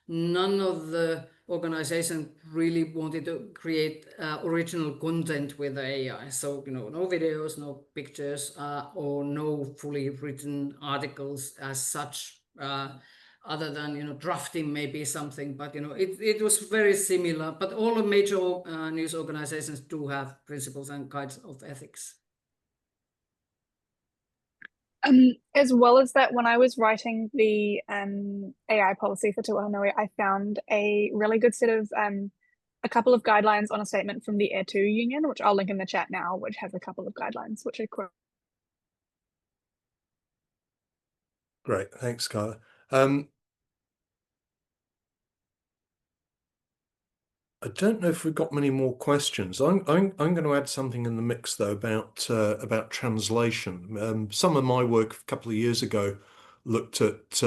none of the organizations really wanted to create original content with AI. So, no videos, no pictures, or no fully written articles as such, other than, drafting maybe something, but, it was very similar, but all the major news organizations do have principles and guides of ethics. As well as that, when I was writing the AI policy for Te Waha Nui, I found a really good set of a couple of guidelines on a statement from the Air2 Union, which I'll link in the chat now, which has a couple of guidelines, which are quite Great, thanks, Kyla. I don't know if we've got many more questions. I'm going to add something in the mix though about translation. Some of my work a couple of years ago looked at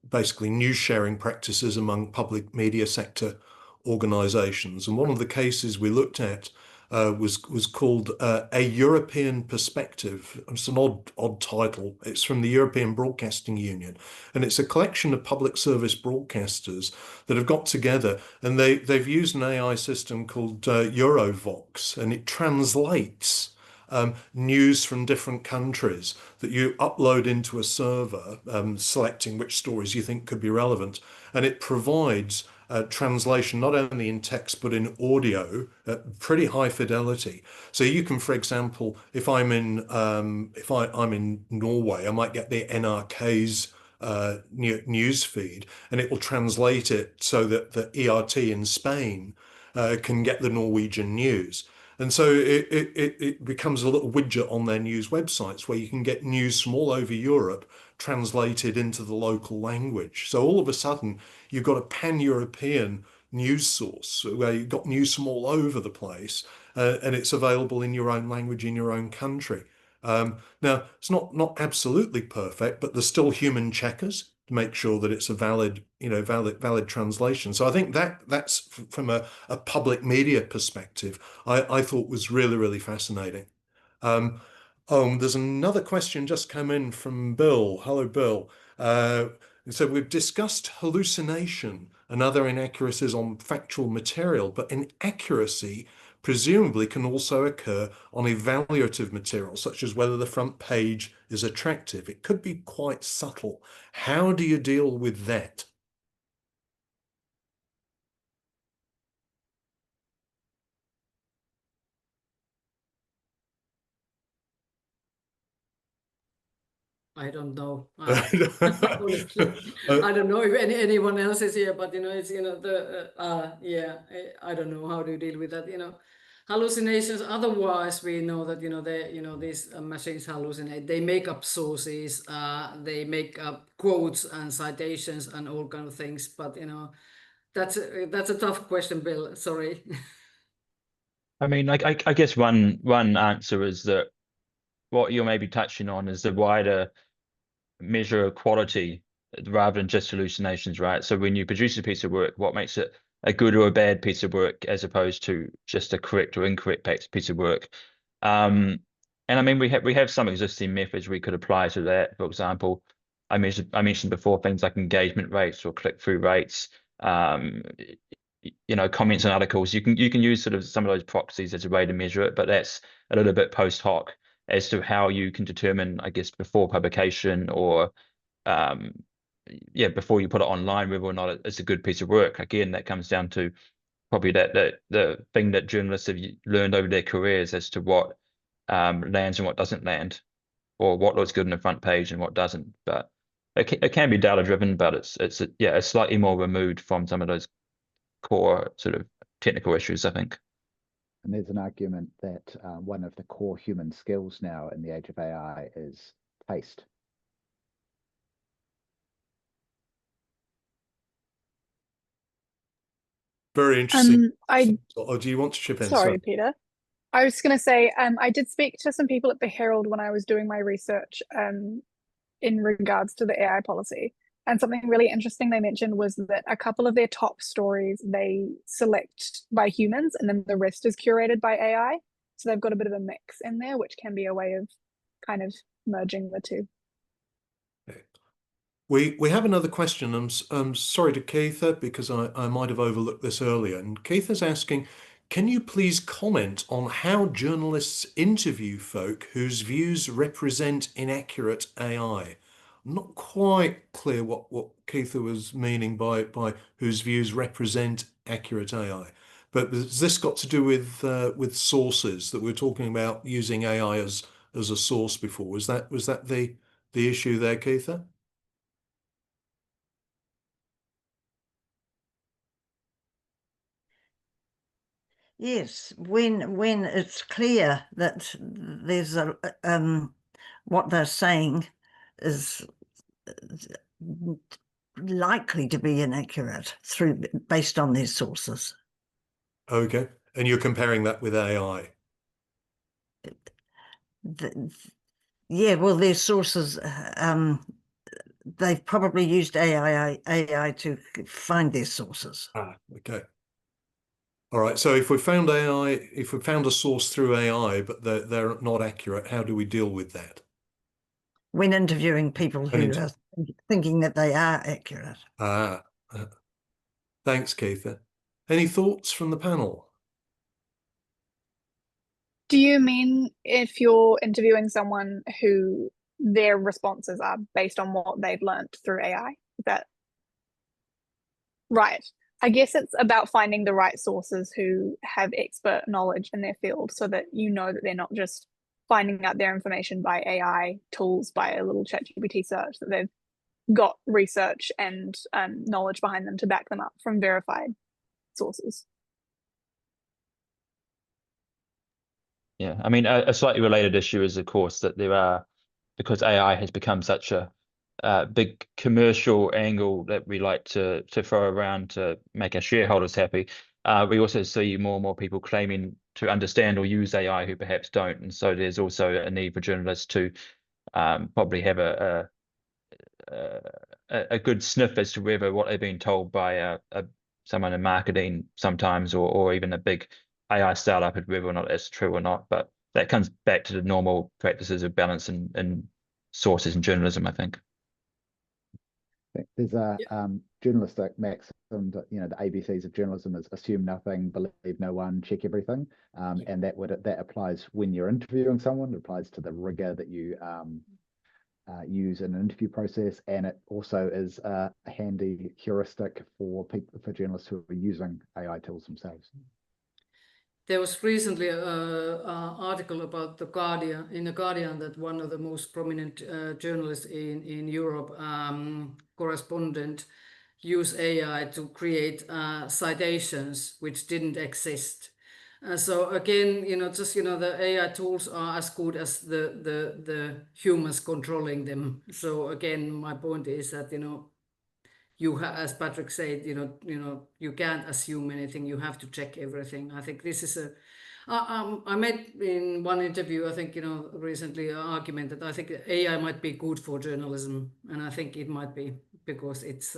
basically news sharing practices among public media sector organisations, and one of the cases we looked at was called A European Perspective. It's an odd title. It's from the European Broadcasting Union, and it's a collection of public service broadcasters that have got together, and they've used an AI system called Eurovox, and it translates news from different countries that you upload into a server, selecting which stories you think could be relevant, and it provides translation not only in text but in audio at pretty high fidelity. So you can, for example, if I'm in I'm in Norway, I might get the NRK's news feed, and it will translate it so that the ERT in Spain can get the Norwegian news. And so it becomes a little widget on their news websites where you can get news from all over Europe translated into the local language. So all of a sudden, you've got a pan-European news source where you've got news from all over the place, and it's available in your own language in your own country. Now, it's not absolutely perfect, but there's still human checkers to make sure that it's a valid translation. So I think that's from a public media perspective, I thought was really, really fascinating. There's another question just come in from Bill. Hello, Bill. So we've discussed hallucination and other inaccuracies on factual material, but inaccuracy presumably can also occur on evaluative material, such as whether the front page is attractive. It could be quite subtle. How do you deal with that? I don't know. Honestly, I don't know if anyone else is here, but it's I don't know how to deal with that. Hallucinations. Otherwise, we know that these machines hallucinate. They make up sources. They make up quotes and citations and all kind of things. But that's a tough question, Bill. Sorry. I mean, I guess one answer is that what you're maybe touching on is the wider measure of quality rather than just hallucinations, right? So when you produce a piece of work, what makes it a good or a bad piece of work as opposed to just a correct or incorrect piece of work? And I mean, we have some existing methods we could apply to that. For example, I mentioned before things like engagement rates or click-through rates, comments and articles. You can use sort of some of those proxies as a way to measure it, but that's a little bit post hoc as to how you can determine, I guess, before publication or before you put it online, whether or not it's a good piece of work. Again, that comes down to probably the thing that journalists have learned over their careers as to what lands and what doesn't land, or what looks good on the front page and what doesn't. But it can be data driven, but it's slightly more removed from some of those core sort of technical issues, I think. And there's an argument that one of the core human skills now in the age of AI is taste. Very interesting. Do you want to chip in? Sorry, Peter. I was going to say, I did speak to some people at the Herald when I was doing my research in regards to the AI policy. And something really interesting they mentioned was that a couple of their top stories they select by humans and then the rest is curated by AI. So they've got a bit of a mix in there, which can be a way of kind of merging the two. We have another question. I'm sorry to Keitha because I might have overlooked this earlier. And Keitha's asking, can you please comment on how journalists interview folk whose views represent inaccurate AI? I'm not quite clear what Keitha was meaning by whose views represent accurate AI. But has this got to do with sources that we're talking about using AI as a source before? Was that the issue there, Keitha? Yes, when it's clear that there's what they're saying is likely to be inaccurate based on these sources. Okay, and you're comparing that with AI. Yeah, well, their sources, they've probably used AI to find their sources. Okay. All right. So if we found a source through AI, but they're not accurate, how do we deal with that? When interviewing people who are thinking that they are accurate. Thanks, Keitha. Any thoughts from the panel? Do you mean if you're interviewing someone who their responses are based on what they've learned through AI? Is that right? I guess it's about finding the right sources who have expert knowledge in their field so that you know that they're not just finding out their information by AI tools, by a little ChatGPT search, that they've got research and knowledge behind them to back them up from verified sources. Yeah, I mean, a slightly related issue is, of course, that there are, because AI has become such a big commercial angle that we like to throw around to make our shareholders happy. We also see more and more people claiming to understand or use AI who perhaps don't, and so there's also a need for journalists to probably have a good sniff as to whether what they're being told by someone in marketing sometimes, or even a big AI startup, whether or not that's true or not. But that comes back to the normal practices of balance and sources in journalism, I think. There's a journalistic maxim that, the ABCs of journalism is assume nothing, believe no one, check everything, and that applies when you're interviewing someone. It applies to the rigor that you use in an interview process, and it also is a handy heuristic for journalists who are using AI tools themselves. There was recently an article about The Guardian that one of the most prominent journalists in Europe, correspondent, used AI to create citations which didn't exist. So again, the AI tools are as good as the humans controlling them. So again, my point is that, as Patrick said, you can't assume anything. You have to check everything. I think this is I made in one interview, I think, recently, an argument that I think AI might be good for journalism. And I think it might be, because it's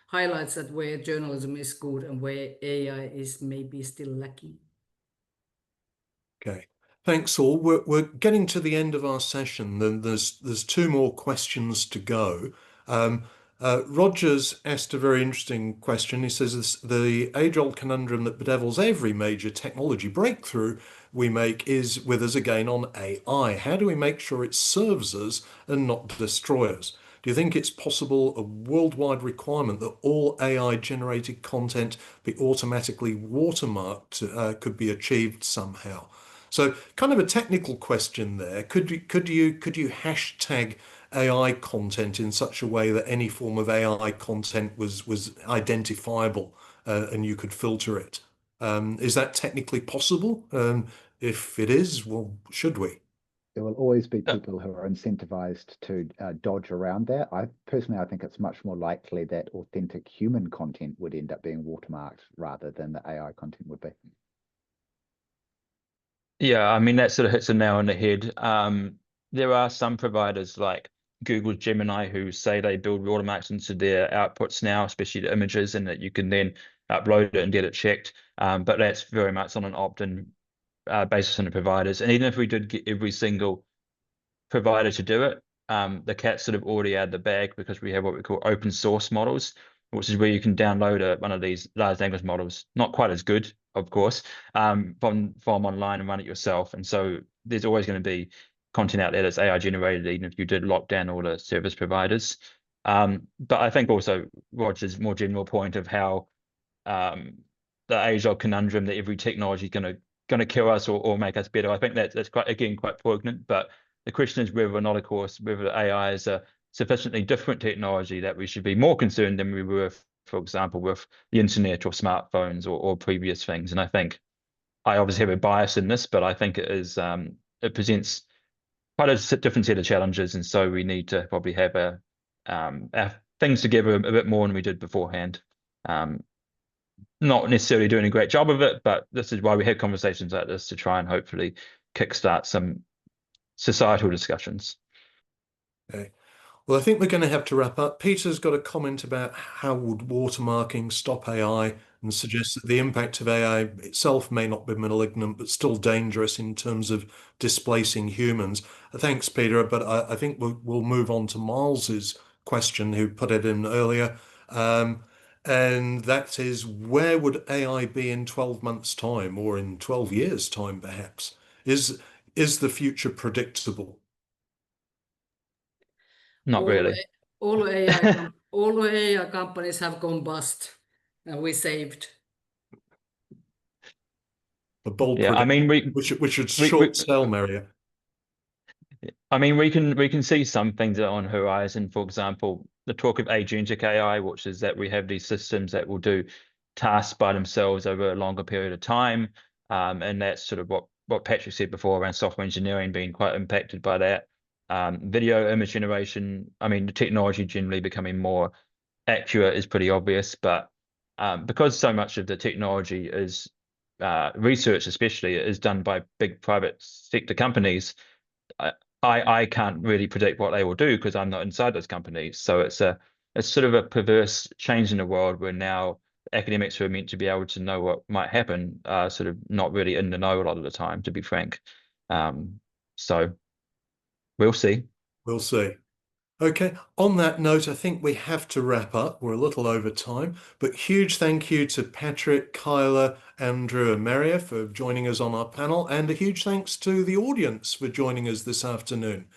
highlights that where journalism is good and where AI is maybe still lacking. Okay, thanks all. We're getting to the end of our session. Then there's two more questions to go. Roger's asked a very interesting question. He says the age-old conundrum that bedevils every major technology breakthrough we make is with us again on AI. How do we make sure it serves us and not destroy us? Do you think it's possible a worldwide requirement that all AI-generated content be automatically watermarked could be achieved somehow? So, kind of a technical question there. Could you hashtag AI content in such a way that any form of AI content was identifiable and you could filter it? Is that technically possible? If it is, well, should we? There will always be people who are incentivized to dodge around that. I think it's much more likely that authentic human content would end up being watermarked rather than the AI content would be. Yeah, I mean, that sort of hits a nail on the head. There are some providers like Google Gemini who say they build watermarks into their outputs now, especially the images, and that you can then upload it and get it checked. But that's very much on an opt-in basis on the providers. And even if we did get every single provider to do it, the cat's sort of already out of the bag, because we have what we call open source models, which is where you can download one of these large language models, not quite as good, of course, from online and run it yourself. And so there's always going to be content out there that's AI generated, even if you did lock down all the service providers. But I think also Roger's more general point of how the age-old conundrum that every technology is going to kill us or make us better. I think that's quite poignant. But the question is whether or not, of course, whether AI is a sufficiently different technology that we should be more concerned than we were, for example, with the internet or smartphones or previous things. And I think I obviously have a bias in this, but I think it is it presents quite a different set of challenges, and so we need to probably have our things together a bit more than we did beforehand. Not necessarily doing a great job of it, but this is why we have conversations like this, to try and hopefully kickstart some societal discussions. Okay. Well, I think we're going to have to wrap up. Peter's got a comment about how would watermarking stop AI, and suggests that the impact of AI itself may not be malignant, but still dangerous in terms of displacing humans. Thanks, Peter, but I think we'll move on to Miles's question, who put it in earlier. And that is, where would AI be in 12 months' time, or in 12 years' time, perhaps? Is the future predictable? Not really. All AI companies have gone bust, and we saved. A bold Yeah, I prediction, mean, which should short sell, Merja. I mean, we can see some things that are on horizon. For example, the talk of agentic AI, which is that we have these systems that will do tasks by themselves over a longer period of time, and that's sort of what Patrick said before around software engineering being quite impacted by that. Video image generation, I mean, the technology generally becoming more accurate is pretty obvious, but because so much of the technology is research, especially, is done by big private sector companies. I can't really predict what they will do because I'm not inside those companies. So it's sort of a perverse change in the world where now academics who are meant to be able to know what might happen are sort of not really in the know a lot of the time, to be frank. So we'll see. We'll see. Okay, on that note, I think we have to wrap up. We're a little over time, but huge thank you to Patrick, Kyla, Andrew, and Merja for joining us on our panel, and a huge thanks to the audience for joining us this afternoon.